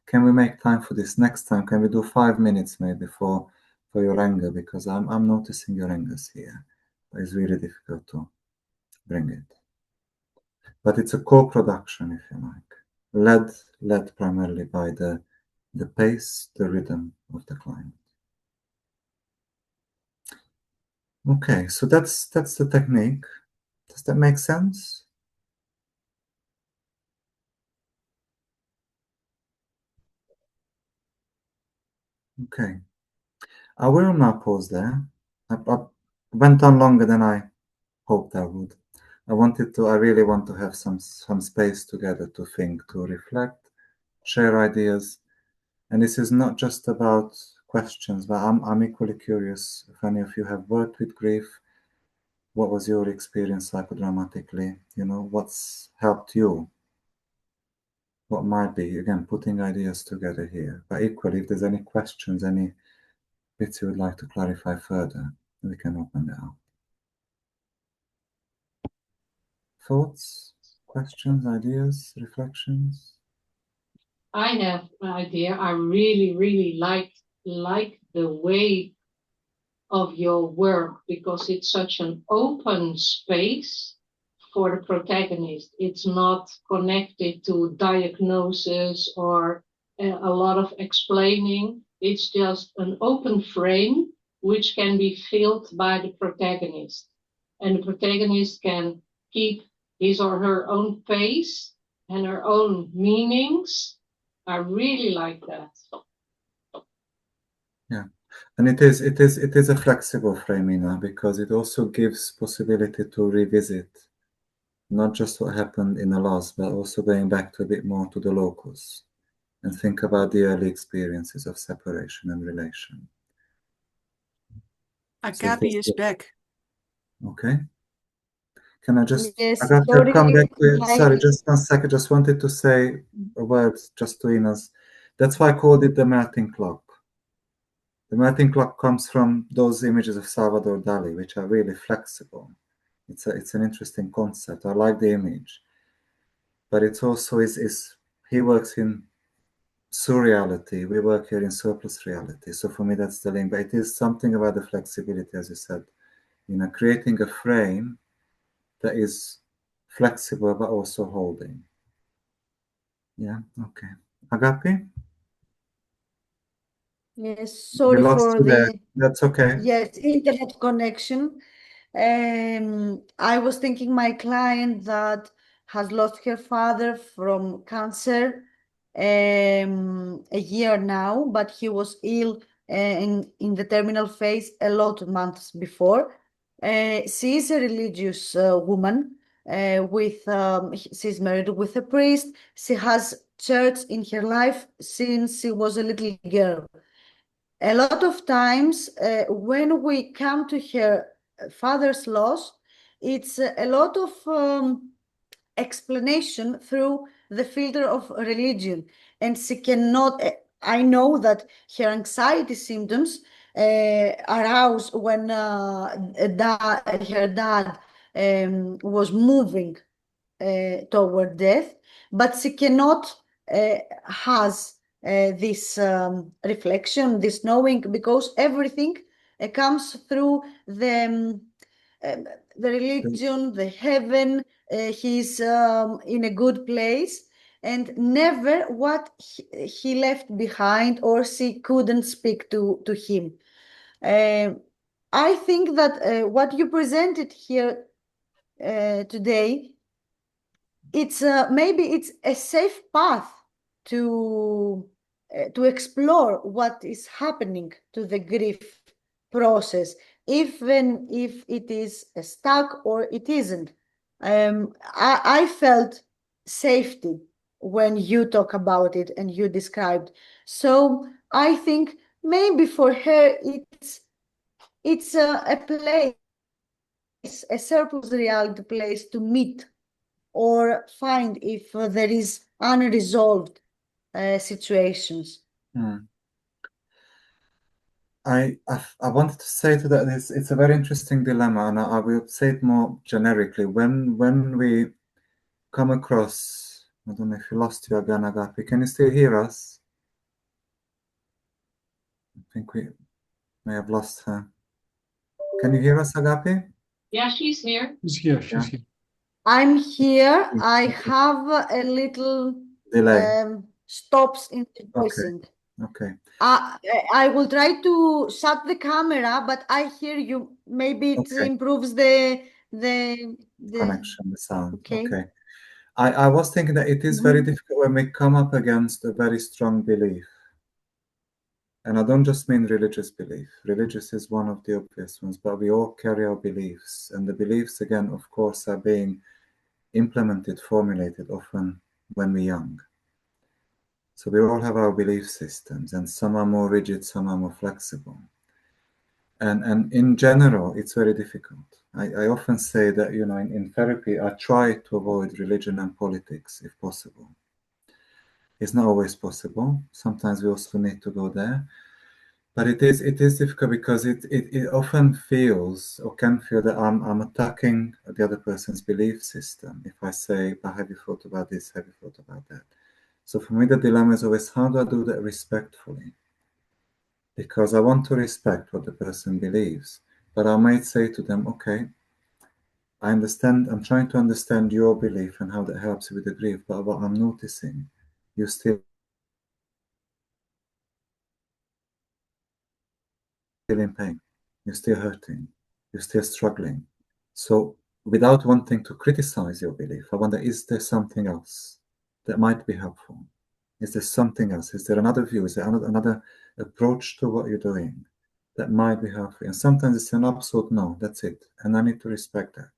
can we make time for this next time? Can we do 5 minutes maybe for your anger? Because I'm noticing your angers here. But it's really difficult to bring it. But it's a co-production, if you like, led primarily by the pace, the rhythm of the client. Okay, so that's the technique. Does that make sense? Okay. I will now pause there. I went on longer than I hoped I would. I really want to have some space together to think, to reflect, share ideas. And this is not just about questions, but I'm equally curious if any of you have worked with grief. What was your experience psychodramatically? You know, what's helped you? What might be, again, putting ideas together here. But equally, if there's any questions, any bits you would like to clarify further, we can open that up. Thoughts, questions, ideas, reflections? I have an idea. I really, really like the way of your work because it's such an open space for the protagonist. It's not connected to diagnosis or a lot of explaining. It's just an open frame which can be filled by the protagonist. And the protagonist can keep his or her own pace and her own meanings. I really like that. Yeah, and it is a flexible frame, Ina, because it also gives possibility to revisit not just what happened in the loss, but also going back to a bit more to the locus and think about the early experiences of separation and relation. Agapi is back. Okay. Can I just, Yes, I got to sorry, come back to it. my- Sorry, just 1 second. Just wanted to say a word just to Ina's. That's why I called it the melting clock. The melting clock comes from those images of Salvador Dali, which are really flexible. It's an interesting concept. I like the image, but it's also he works in surreality. We work here in surplus reality. So for me, that's the link. But it is something about the flexibility, as you said, creating a frame that is flexible but also holding. Yeah. Okay. Agapi? Yes, sorry We lost for you there. the That's okay. yes, internet connection. I was thinking my client that has lost her father from cancer a year now, but he was ill in the terminal phase a lot of months before. She is a religious woman she's married with a priest. She has church in her life since she was a little girl. A lot of times when we come to her father's loss, it's a lot of explanation through the filter of religion, and she cannot. I know that her anxiety symptoms arouse when her dad was moving toward death, but she cannot has this reflection, this knowing, because everything comes through the religion, the heaven. He's in a good place, and never what he left behind, or she couldn't speak to him. I think that what you presented here today, it's maybe it's a safe path to explore what is happening to the grief process, even if it is stuck or it isn't. I felt safety when you talk about it and you described. So I think maybe for her it's a place, a surplus reality place to meet or find if there is unresolved situations. I wanted to say to that it's a very interesting dilemma, and I will say it more generically. When we come across, I don't know if you lost you again, Agapi. Can you still hear us? I think we may have lost her. Can you hear us, Agapi? Yeah, she's here. She's here. She's here. I'm here. I have a little Delay. stops in the voicing. Okay. I will try to shut the camera, but I hear you. Maybe it improves the connection, the sound. Okay. I was thinking that it is very difficult when we come up against a very strong belief. And I don't just mean religious belief. Religious is one of the obvious ones, but we all carry our beliefs. And the beliefs, again, of course, are being implemented, formulated often when we're young. So we all have our belief systems, and some are more rigid, some are more flexible. And in general, it's very difficult. I often say that, you know, in therapy, I try to avoid religion and politics if possible. It's not always possible. Sometimes we also need to go there. But it is difficult because it often feels or can feel that I'm attacking the other person's belief system. If I say, but have you thought about this? Have you thought about that? So for me, the dilemma is always, how do I do that respectfully? Because I want to respect what the person believes. But I might say to them, okay, I understand, I'm trying to understand your belief and how that helps you with the grief, but what I'm noticing, you still in pain, you're still hurting, you're still struggling. So without wanting to criticize your belief, I wonder, is there something else that might be helpful? Is there something else? Is there another view? Is there another approach to what you're doing that might be helpful? And sometimes it's an absolute no, that's it. And I need to respect that.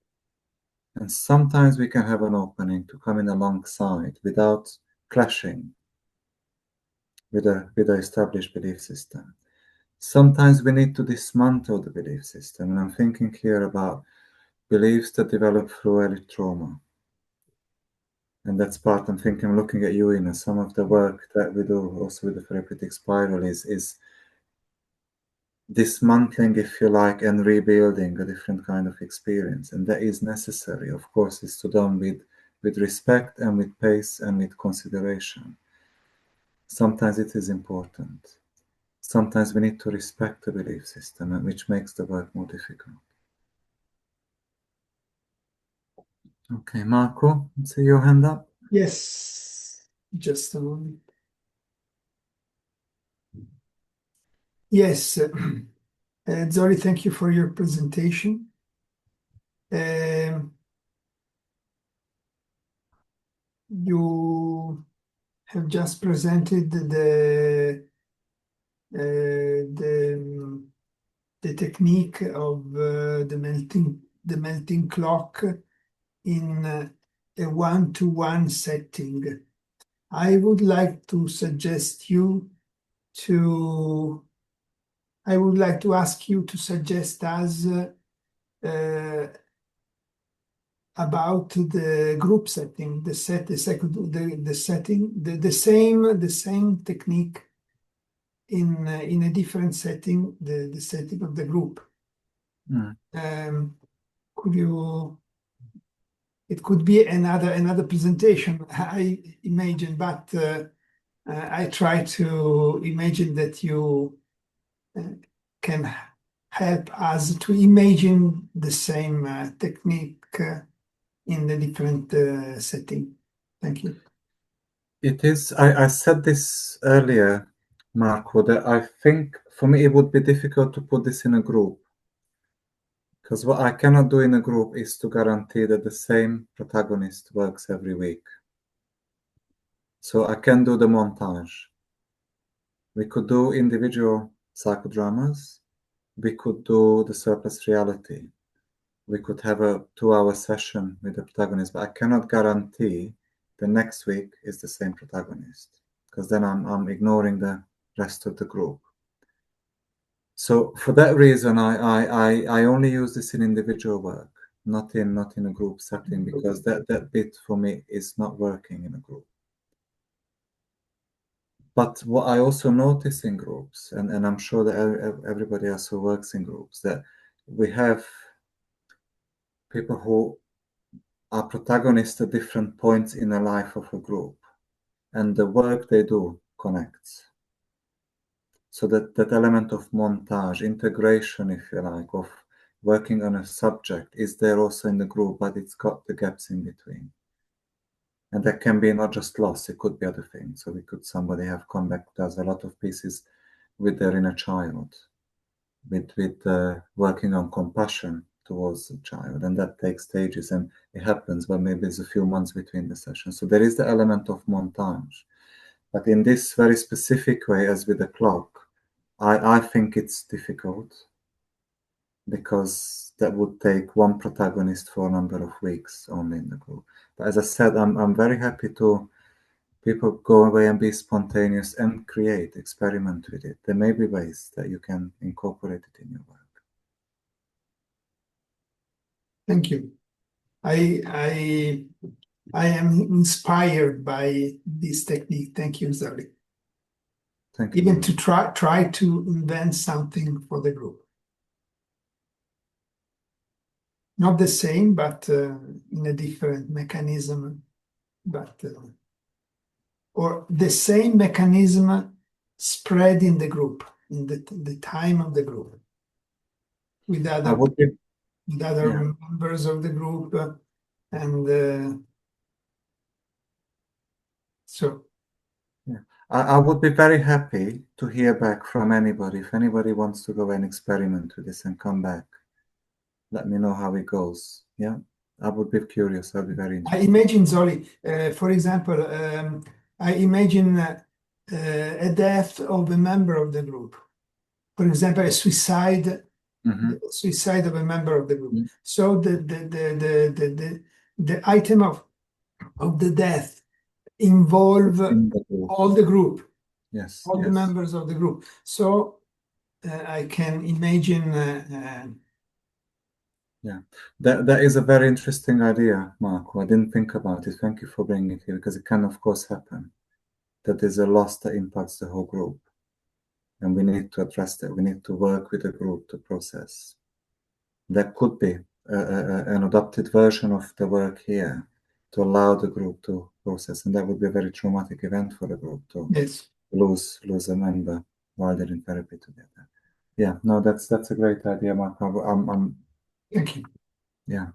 And sometimes we can have an opening to come in alongside without clashing with the established belief system. Sometimes we need to dismantle the belief system. And I'm thinking here about beliefs that develop through early trauma. And that's part, I'm thinking, looking at you, Ina, some of the work that we do also with the therapeutic spiral is dismantling, if you like, and rebuilding a different kind of experience. And that is necessary. Of course, it's to done with respect and with pace and with consideration. Sometimes it is important. Sometimes we need to respect the belief system, which makes the work more difficult. Okay, Marco, see your hand up. Yes, just a moment. Yes, Zoli, thank you for your presentation. You have just presented the technique of the melting clock in a one-to-one setting. I would like to suggest you to. I would like to ask you to suggest us about the group setting, the setting, the same technique in a different setting, the setting of the group. Could you? It could be another presentation, I imagine, but I try to imagine that you can help us to imagine the same technique in the different setting. Thank you. It is, I said this earlier, Marco, that I think for me it would be difficult to put this in a group. Because what I cannot do in a group is to guarantee that the same protagonist works every week. So I can do the montage. We could do individual psychodramas. We could do the surplus reality. We could have a 2-hour session with the protagonist, but I cannot guarantee the next week is the same protagonist, because then I'm ignoring the rest of the group. So for that reason, I only use this in individual work, not in a group setting, because that bit for me is not working in a group. But what I also notice in groups, and I'm sure that everybody else who works in groups, that we have people who are protagonists at different points in the life of a group, and the work they do connects. So that element of montage, integration, if you like, of working on a subject is there also in the group, but it's got the gaps in between. And that can be not just loss, it could be other things. So somebody have come back, does a lot of pieces with their inner child, with working on compassion towards the child, and that takes stages, and it happens, but maybe there's a few months between the sessions. So there is the element of montage. But in this very specific way, as with the clock, I think it's difficult because that would take one protagonist for a number of weeks only in the group. But as I said, I'm very happy to people go away and be spontaneous and create, experiment with it. There may be ways that you can incorporate it in your work. Thank you. I am inspired by this technique. Thank you, Zoli. Thank you. Even to try to invent something for the group. Not the same, but in a different mechanism, but or the same mechanism spread in the group, in the time of the group, with other members of the group, and so. Yeah, I would be very happy to hear back from anybody. If anybody wants to go and experiment with this and come back, let me know how it goes. Yeah, I would be curious. I'd be very interested. I imagine, Zoli, for example, I imagine a death of a member of the group. For example, a suicide, suicide of a member of the group. So the item of the death involve all the group. Yes, all the members of the group. So I can imagine. Yeah, that is a very interesting idea, Marco. I didn't think about it. Thank you for bringing it here, because it can, of course, happen. That there's a loss that impacts the whole group. And we need to address that. We need to work with the group to process. There could be an adopted version of the work here to allow the group to process. And that would be a very traumatic event for the group to lose a member while they're in therapy together. Yeah, no, that's a great idea, Marco. Thank you. Yeah.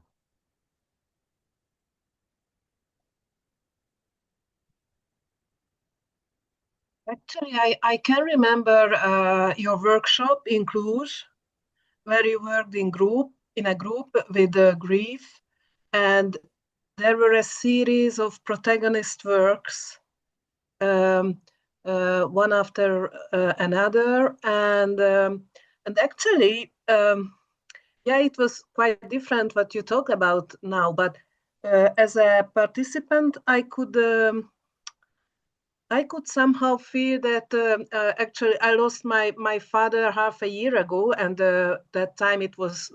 Actually, I can remember your workshop in Cluj, where you worked in a group with grief, and there were a series of protagonist works, one after another, and actually, yeah, it was quite different what you talk about now. But as a participant, I could somehow feel that actually I lost my father half a year ago, and that time it was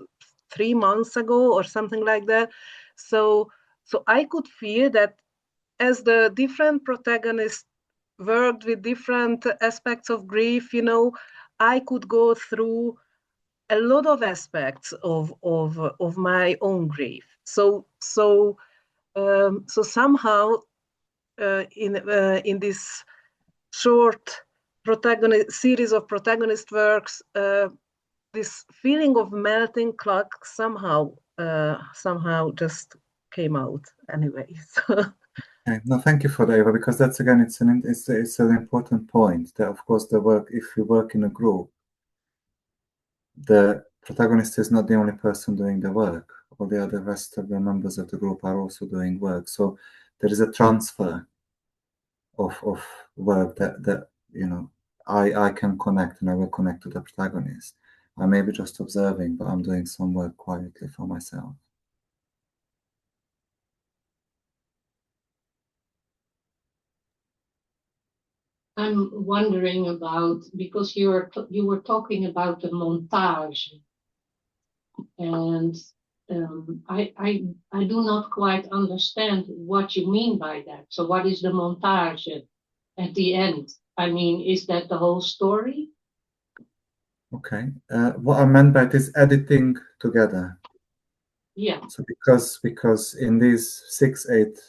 3 months ago or something like that. So I could feel that as the different protagonists worked with different aspects of grief, I could go through a lot of aspects of my own grief. So somehow in this short series of protagonist works, this feeling of melting clock somehow just came out anyway. Okay. No, thank you for that, Eva, because that's again, it's an important point that, of course, if you work in a group, the protagonist is not the only person doing the work. All the other rest of the members of the group are also doing work. So there is a transfer of work that I can connect, and I will connect to the protagonist. I may be just observing, but I'm doing some work quietly for myself. I'm wondering about, because you were talking about the montage, and I do not quite understand what you mean by that. So what is the montage at the end? I mean, is that the whole story? Okay. What I meant by this editing together. Yeah. So because in these 6, 8,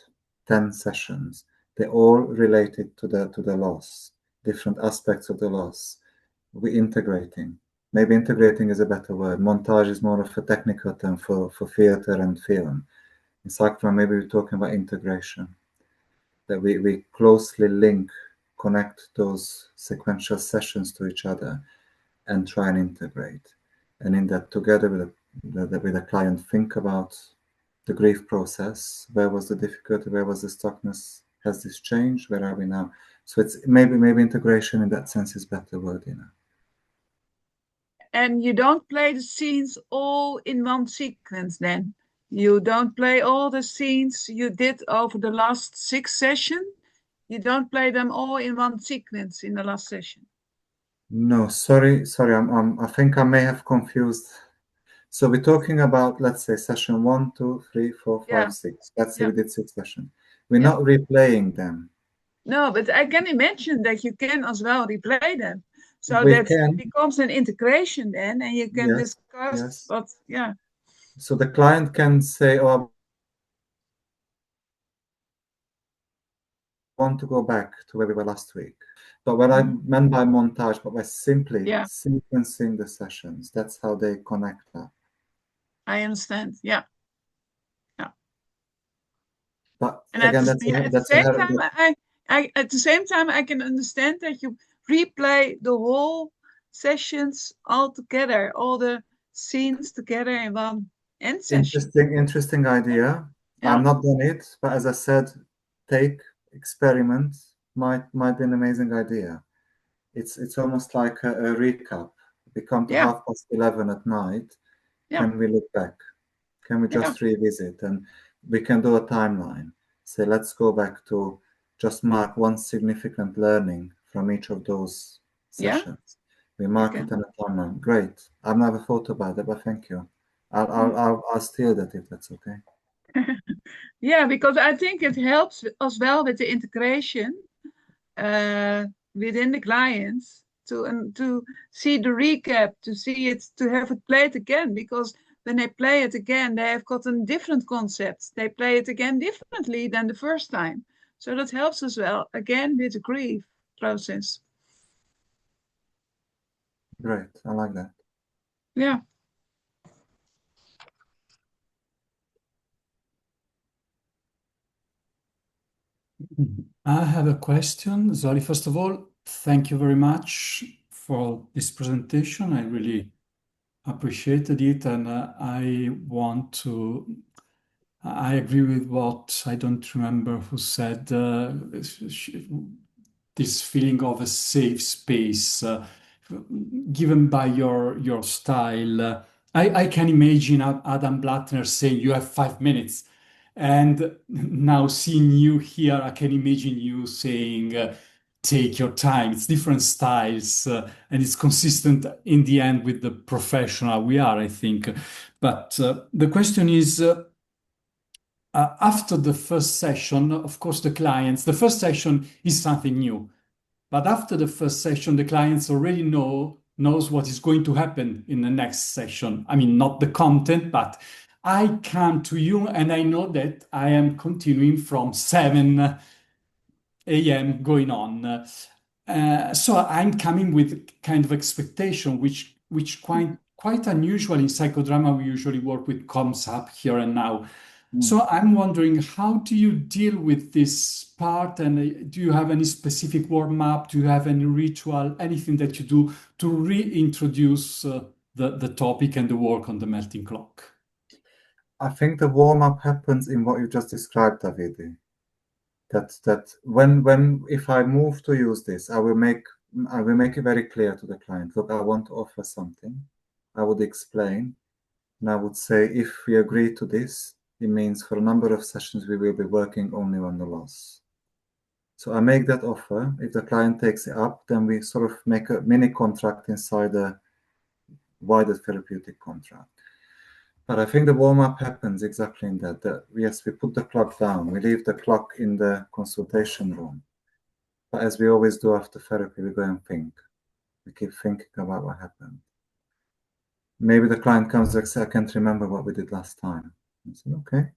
10 sessions, they're all related to the loss, different aspects of the loss. We're integrating. Maybe integrating is a better word. Montage is more of a technical term for theater and film. In Psychodrama, maybe we're talking about integration. That we closely connect those sequential sessions to each other and try and integrate. And in that, together with the client, think about the grief process. Where was the difficulty? Where was the stuckness? Has this changed? Where are we now? So it's maybe integration in that sense is better word, And you don't play the scenes all in one sequence then. You don't play all the scenes you did over the last 6 sessions. You don't play them all in one sequence in the last session. No, sorry. I think I may have confused. So we're talking about, let's say, session 1, 2, 3, 4, 5, 6. Let's say we did 6 sessions. We're not replaying them. No, but I can imagine that you can as well replay them. So We that can. becomes an integration then, and you can discuss what, So the client can say, oh, I want to go back to where we were last week. But what I meant by montage, but by simply sequencing the sessions, that's how they connect that. I understand, yeah. But and again, at the same time, I can understand that you replay the whole sessions all together, all the scenes together in one end session. Interesting idea. Yeah. I've not done it, but as I said, experiment might be an amazing idea. It's almost like a recap. We come to 11:30 at night. Can we look back? Can we just revisit? And we can do a timeline. Say, let's go back to just mark one significant learning from each of those sessions. We mark it on a timeline. Great. I've never thought about it, but thank you. I'll steal that if that's okay. Yeah, because I think it helps as well with the integration within the clients to see the recap, to see it, to have it played again, because when they play it again, they have gotten different concepts. They play it again differently than the first time. So that helps as well, again, with the grief process. Great, I like that. Yeah. I have a question. Zoli, first of all, thank you very much for this presentation. I really appreciated it, and I agree with what, I don't remember who said, this feeling of a safe space given by your style. I can imagine Adam Blattner saying, you have 5 minutes. And now seeing you here, I can imagine you saying, take your time. It's different styles, and it's consistent in the end with the professional we are, I think. But the question is, after the first session, of course, the first session is something new. But after the first session, the clients already knows what is going to happen in the next session. I mean, not the content, but I come to you and I know that I am continuing from 7 a.m. going on. So I'm coming with kind of expectation, which quite unusual in psychodrama. We usually work with comes up here and now. So I'm wondering, how do you deal with this part? And do you have any specific warm-up? Do you have any ritual, anything that you do to reintroduce the topic and the work on the melting clock? I think the warm-up happens in what you just described, Davide. That when if I move to use this, I will make it very clear to the client. Look, I want to offer something. I would explain, and I would say, if we agree to this, it means for a number of sessions we will be working only on the loss. So I make that offer. If the client takes it up, then we sort of make a mini contract inside a wider therapeutic contract. But I think the warm-up happens exactly in that yes, we put the clock down. We leave the clock in the consultation room. But as we always do after therapy, we go and think. We keep thinking about what happened. Maybe the client comes and says, I can't remember what we did last time. I said, okay.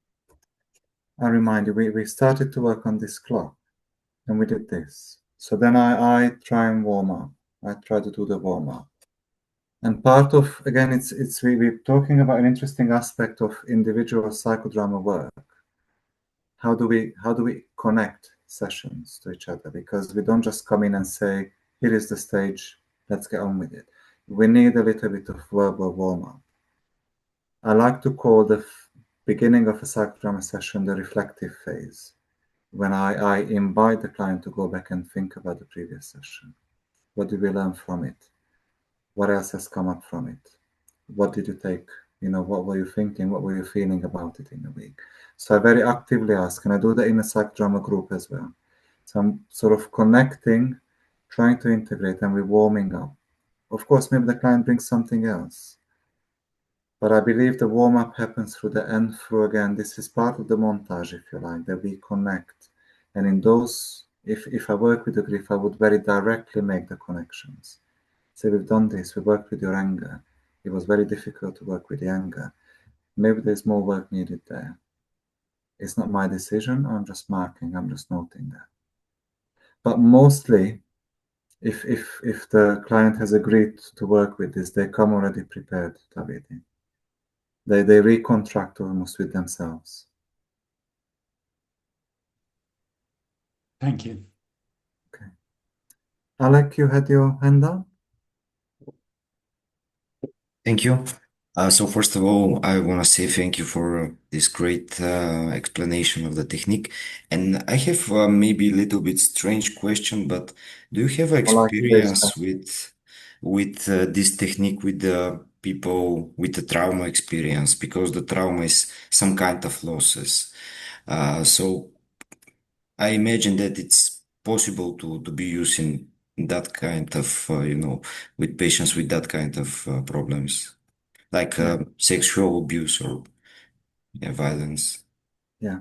I remind you, we started to work on this clock and we did this. So then I try and warm up. I try to do the warm-up. And part of, again, we're talking about an interesting aspect of individual psychodrama work. How do we connect sessions to each other? Because we don't just come in and say, here is the stage, let's get on with it. We need a little bit of verbal warm-up. I like to call the beginning of a psychodrama session the reflective phase, when I invite the client to go back and think about the previous session. What did we learn from it? what else has come up from it? What did you take? What were you thinking? What were you feeling about it in the week? So I very actively ask, and I do that in a psychodrama group as well. So I'm sort of connecting, trying to integrate, and we're warming up. Of course, maybe the client brings something else. But I believe the warm-up happens through the end through again. This is part of the montage, if you like, that we connect. And in those, if I work with the grief, I would very directly make the connections. Say, we've done this, we worked with your anger. It was very difficult to work with the anger. Maybe there's more work needed there. It's not my decision, I'm just marking, I'm just noting that. But mostly, if the client has agreed to work with this, they come already prepared, Davide. They recontract almost with themselves. Thank you. Okay. Alec, you had your hand up? Thank you. So first of all, I want to say thank you for this great explanation of the technique. And I have maybe a little bit strange question, but do you have experience with this technique with the people with the trauma experience? Because the trauma is some kind of losses. So I imagine that it's possible to be using that kind of, with patients with that kind of problems, like sexual abuse or violence. Yeah.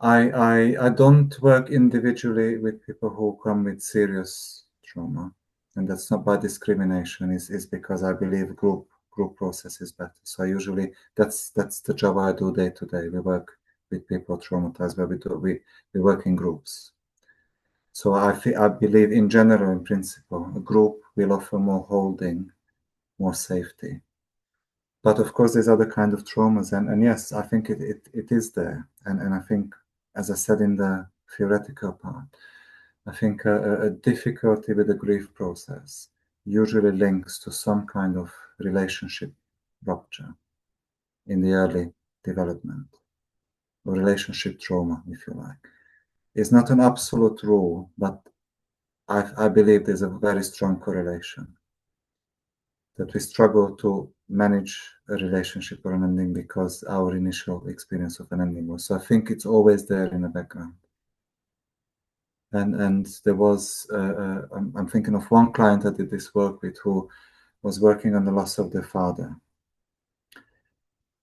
I don't work individually with people who come with serious trauma, and that's not by discrimination. It's because I believe group process is better. So I usually that's the job I do day to day. We work with people traumatized, where we work in groups. So I believe in general, in principle, a group will offer more holding, more safety. But of course, there's other kind of traumas, and yes, I think it is there, and I think, as I said in the theoretical part, I think a difficulty with the grief process usually links to some kind of relationship rupture in the early development, or relationship trauma, if you like. It's not an absolute rule, but I believe there's a very strong correlation that we struggle to manage a relationship or an ending because our initial experience of an ending was. So I think it's always there in the background. And there was, I'm thinking of one client I did this work with who was working on the loss of their father.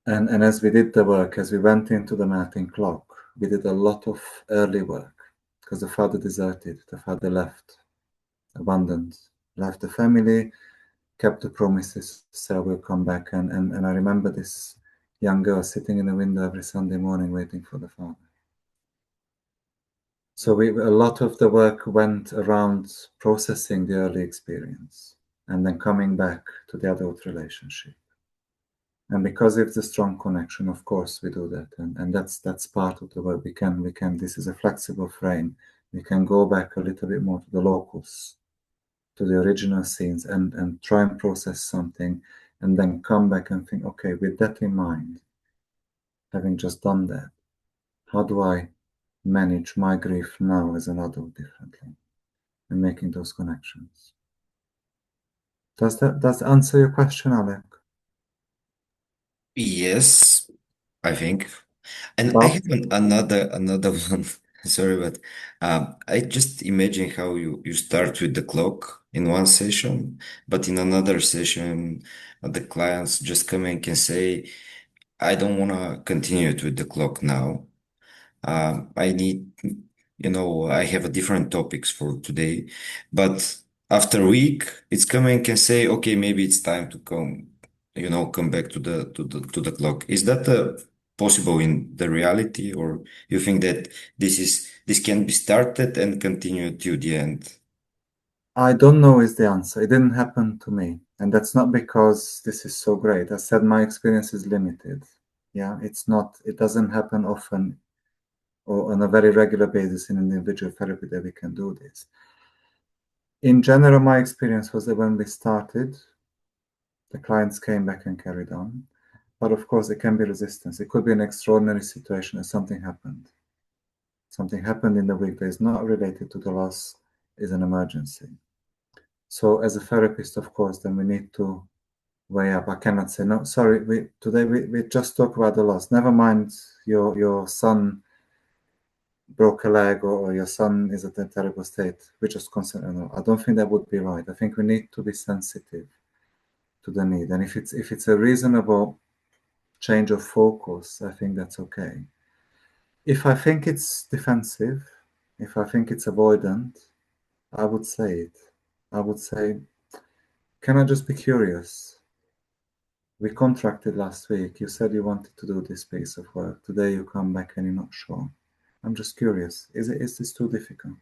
And as we did the work, as we went into the melting clock, we did a lot of early work because the father deserted, the father left, abandoned, left the family, kept the promises, said we'll come back. And I remember this young girl sitting in the window every Sunday morning waiting for the father. So a lot of the work went around processing the early experience and then coming back to the adult relationship. And because it's a strong connection, of course, we do that. And that's part of the work. We can, this is a flexible frame. We can go back a little bit more to the locus, to the original scenes, and try and process something, and then come back and think, okay, with that in mind, having just done that, how do I manage my grief now as an adult differently, and making those connections? Does that answer your question, Alec? Yes, I think. And I Well, have another one. Sorry, but I just imagine how you start with the clock in one session, but in another session, the clients just come and can say, I don't want to continue it with the clock now. I need, I have a different topics for today, but after a week, it's coming and can say, okay, maybe it's time to come back to the clock. Is that possible in the reality, or you think that this can be started and continued to the end? I don't know is the answer. It didn't happen to me. And that's not because this is so great. I said my experience is limited. Yeah, it doesn't happen often or on a very regular basis in individual therapy that we can do this. In general, my experience was that when we started, the clients came back and carried on. But of course, there can be resistance. It could be an extraordinary situation that something happened. Something happened in the week that is not related to the loss, is an emergency. So as a therapist, of course, then we need to weigh up. I cannot say, no, sorry, today we just talk about the loss. Never mind your son broke a leg or your son is at a terrible state. We just consider, no, I don't think that would be right. I think we need to be sensitive to the need. And if it's a reasonable change of focus, I think that's okay. If I think it's defensive, if I think it's avoidant, I would say it. I would say, can I just be curious? We contracted last week. You said you wanted to do this piece of work. Today you come back and you're not sure. I'm just curious. Is this too difficult?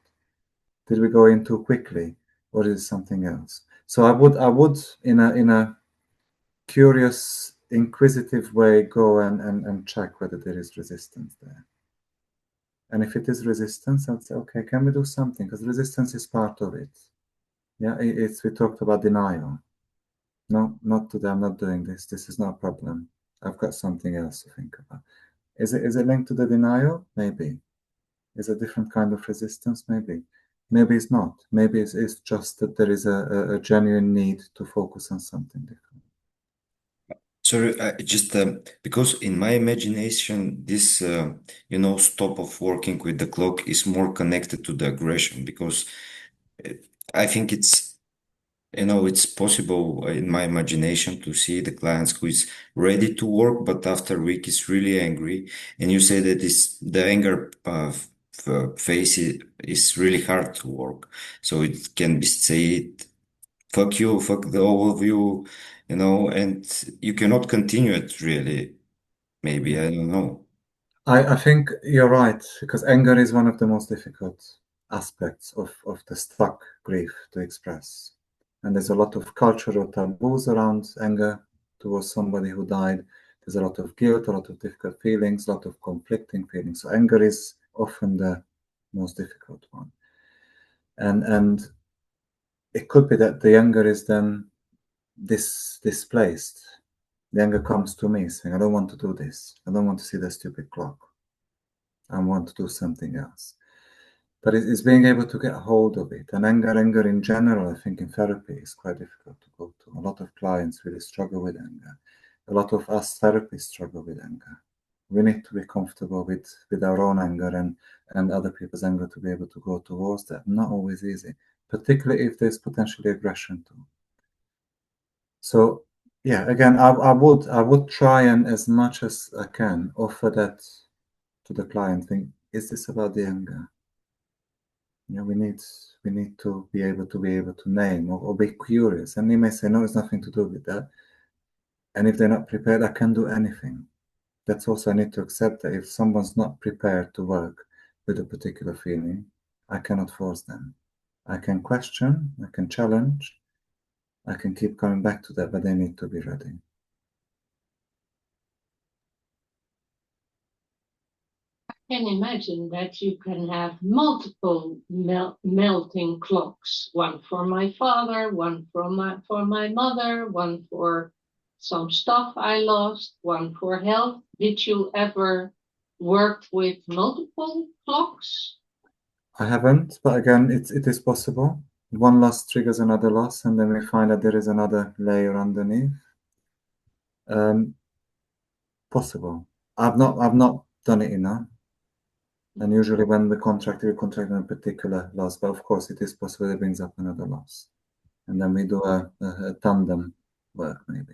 Did we go in too quickly, or is it something else? So I would in a curious, inquisitive way go and check whether there is resistance there. And if it is resistance, I'd say, okay, can we do something? Because resistance is part of it. Yeah, we talked about denial. No, not today. I'm not doing this. This is not a problem. I've got something else to think about. Is it linked to the denial? Maybe. Is it a different kind of resistance? Maybe. Maybe it's not. Maybe it's just that there is a genuine need to focus on something different. Sorry, just because in my imagination, this stop of working with the clock is more connected to the aggression, because I think it's possible in my imagination to see the clients who is ready to work, but after a week is really angry. And you say that the anger phase is really hard to work. So it can be said, fuck you, fuck the all of you, and you cannot continue it really. Maybe, I don't know. I think you're right, because anger is one of the most difficult aspects of the stuck grief to express. And there's a lot of cultural taboos around anger towards somebody who died. There's a lot of guilt, a lot of difficult feelings, a lot of conflicting feelings. So anger is often the most difficult one. And it could be that the anger is then displaced. The anger comes to me saying, I don't want to do this. I don't want to see the stupid clock. I want to do something else. But it's being able to get a hold of it. And anger in general, I think in therapy is quite difficult to go to. A lot of clients really struggle with anger. A lot of us therapists struggle with anger. We need to be comfortable with our own anger and other people's anger to be able to go towards that. Not always easy, particularly if there's potentially aggression too. So yeah, again, I would try and as much as I can offer that to the client. Think, is this about the anger? Yeah, we need to be able to name or be curious. And they may say, no, it's nothing to do with that. And if they're not prepared, I can do anything. That's also, I need to accept that if someone's not prepared to work with a particular feeling, I cannot force them. I can question, I can challenge, I can keep coming back to that, but they need to be ready. I can imagine that you can have multiple melting clocks. One for my father, one for my mother, one for some stuff I lost, one for health. Did you ever work with multiple clocks? I haven't, but again, it is possible. One loss triggers another loss, and then we find that there is another layer underneath. Possible. I've not done it enough. And usually when we contract on a particular loss, but of course it is possible it brings up another loss. And then we do a tandem work maybe.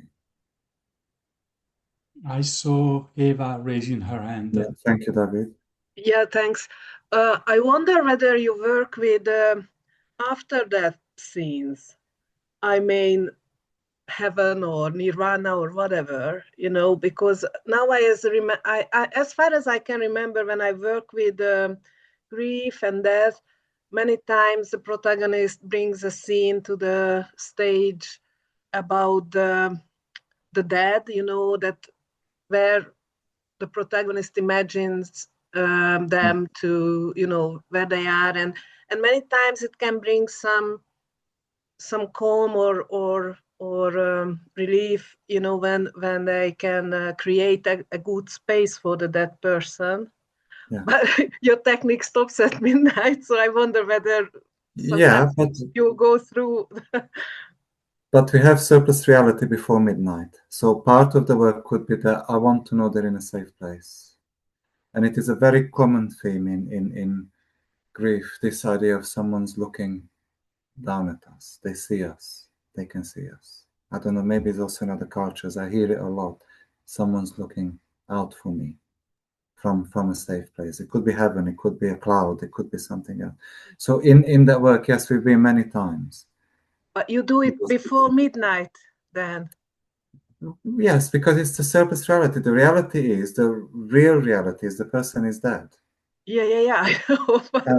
I saw Eva raising her hand. Yeah, thank you, David. Yeah, thanks. I wonder whether you work with after-death scenes. I mean, heaven or nirvana or whatever, because now as far as I can remember, when I work with grief and death, many times the protagonist brings a scene to the stage about the dead, that where the protagonist imagines them to, where they are, and many times it can bring some calm or relief, when they can create a good space for the dead person. Yeah. But your technique stops at midnight, so I wonder whether Yeah, but you go through. But we have surplus reality before midnight. So part of the work could be that I want to know they're in a safe place. And it is a very common theme in grief, this idea of someone's looking down at us. They see us. They can see us. I don't know, maybe it's also in other cultures. I hear it a lot. Someone's looking out for me from a safe place. It could be heaven, it could be a cloud, it could be something else. So in that work, yes, we've been many times. But you do it before midnight then? Yes, because it's the surface reality. The reality is, the real reality is the person is dead. Yeah.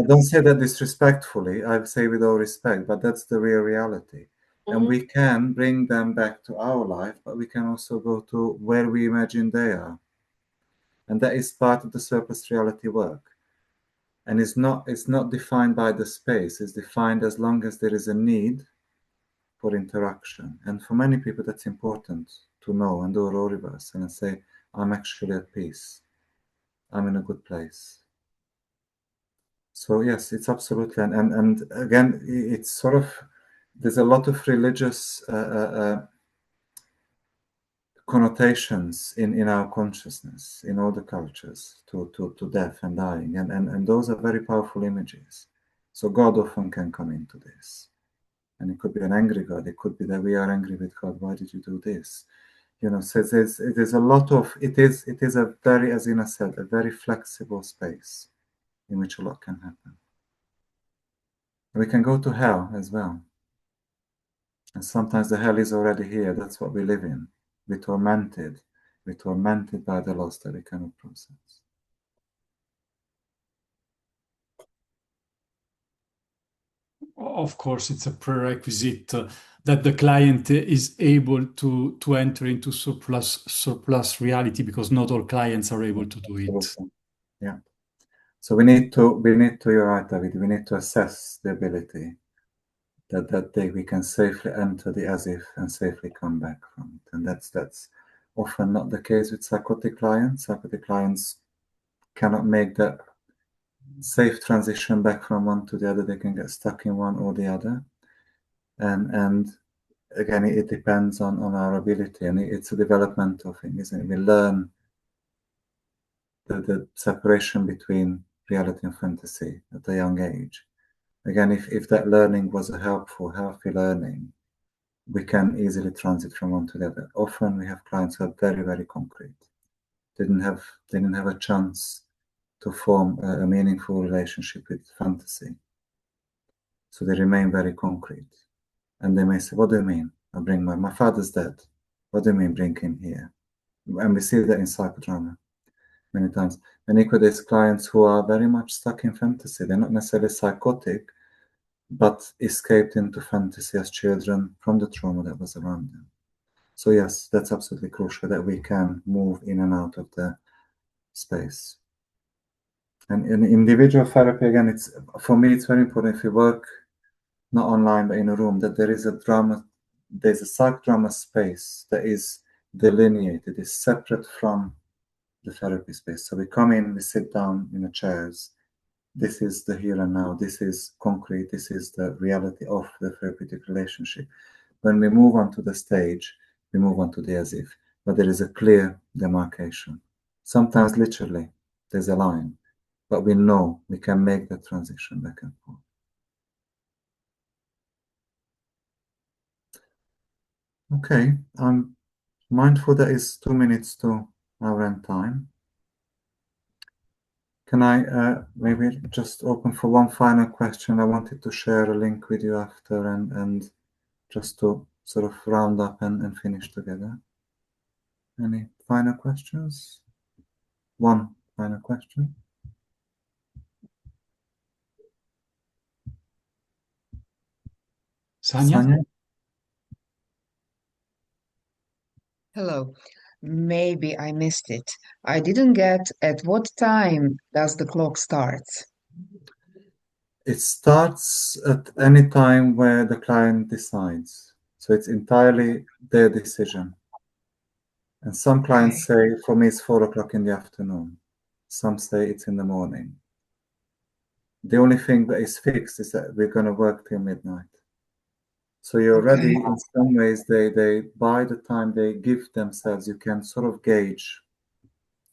Don't say that disrespectfully. I say with all respect, but that's the real reality. And we can bring them back to our life, but we can also go to where we imagine they are. And that is part of the surface reality work. And it's not defined by the space. It's defined as long as there is a need for interaction. And for many people, that's important to know and do a role reverse and say, I'm actually at peace. I'm in a good place. So yes, it's absolutely, and again, it's sort of, there's a lot of religious connotations in our consciousness, in all the cultures, to death and dying, and those are very powerful images. So God often can come into this. And it could be an angry God. It could be that we are angry with God. Why did you do this? You know, so there's a lot of, it is a very, as Ina said, a very flexible space in which a lot can happen. We can go to hell as well. And sometimes the hell is already here. That's what we live in. We're tormented by the loss that we cannot process. Of course, it's a prerequisite that the client is able to enter into surplus reality, because not all clients are able to do it. Absolutely. Yeah. So we need to, you're right, David, we need to assess the ability that we can safely enter the as if and safely come back from it. And that's often not the case with psychotic clients. Psychotic clients cannot make that safe transition back from one to the other. They can get stuck in one or the other. And again, it depends on our ability, and it's a developmental thing, isn't it? We learn the separation between reality and fantasy at a young age. Again, if that learning was a helpful, healthy learning, we can easily transit from one to the other. Often we have clients who are very, very concrete. They didn't have a chance to form a meaningful relationship with fantasy. So they remain very concrete. And they may say, what do you mean? I bring my father's dead. What do you mean bring him here? And we see that in psychodrama many times. And equally, there's clients who are very much stuck in fantasy. They're not necessarily psychotic, but escaped into fantasy as children from the trauma that was around them. So yes, that's absolutely crucial that we can move in and out of the space. And in individual therapy, again, for me, it's very important if you work not online, but in a room, that there's a psychodrama space that is delineated, is separate from the therapy space. So we come in, we sit down in the chairs. This is the here and now. This is concrete. This is the reality of the therapeutic relationship. When we move on to the stage, we move on to the as if, but there is a clear demarcation. Sometimes literally, there's a line, but we know we can make the transition back and forth. Okay, I'm mindful that it's 2 minutes to our end time. Can I maybe just open for one final question? I wanted to share a link with you after and just to sort of round up and finish together. Any final questions? One final question. Sanya? Hello. Maybe I missed it. I didn't get at what time does the clock start? It starts at any time where the client decides. So it's entirely their decision. And some clients say, for me, it's 4 o'clock in the afternoon. Some say it's in the morning. The only thing that is fixed is that we're going to work till midnight. So you're ready. In some ways, they by the time they give themselves, you can sort of gauge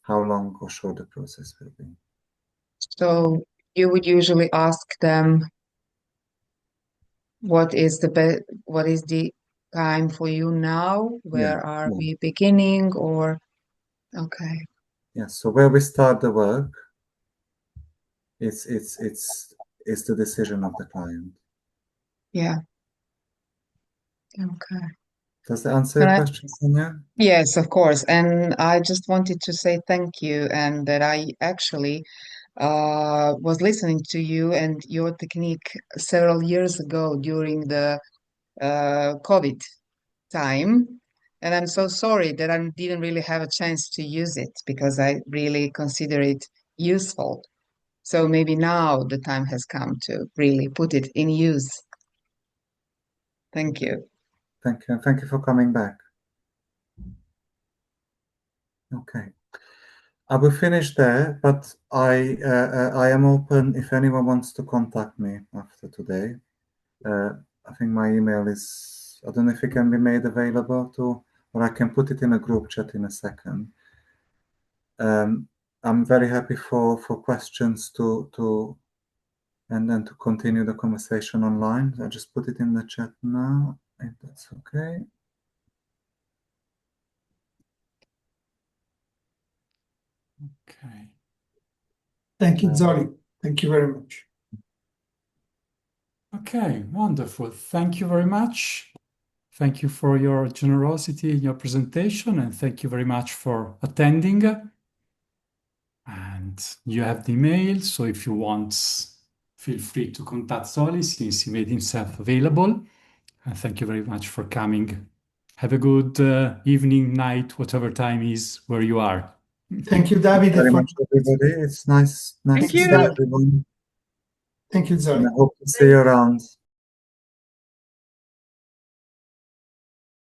how long or short the process will be. So you would usually ask them, what is the time for you now? Where are we beginning? Or okay. Yes. So where we start the work, it's the decision of the client. Yeah. Okay. Does that answer your question, Sonia? Yes, of course. And I just wanted to say thank you, and that I actually was listening to you and your technique several years ago during the COVID time. And I'm so sorry that I didn't really have a chance to use it because I really consider it useful. So maybe now the time has come to really put it in use. Thank you. Thank you. Thank you for coming back. Okay. I will finish there, but I am open if anyone wants to contact me after today. I think my email is, I don't know if it can be made available to, or I can put it in a group chat in a second. I'm very happy for questions and then to continue the conversation online. I just put it in the chat now, if that's okay. Okay. Thank you, Zoli. Thank you very much. Okay, wonderful. Thank you very much. Thank you for your generosity in your presentation, and thank you very much for attending. And you have the email, so if you want, feel free to contact Zoli since he made himself available. And thank you very much for coming. Have a good evening, night, whatever time is where you are. Thank you, David. Very much, everybody. It's nice to see everyone. Thank you, Zoli. And I hope to see you around.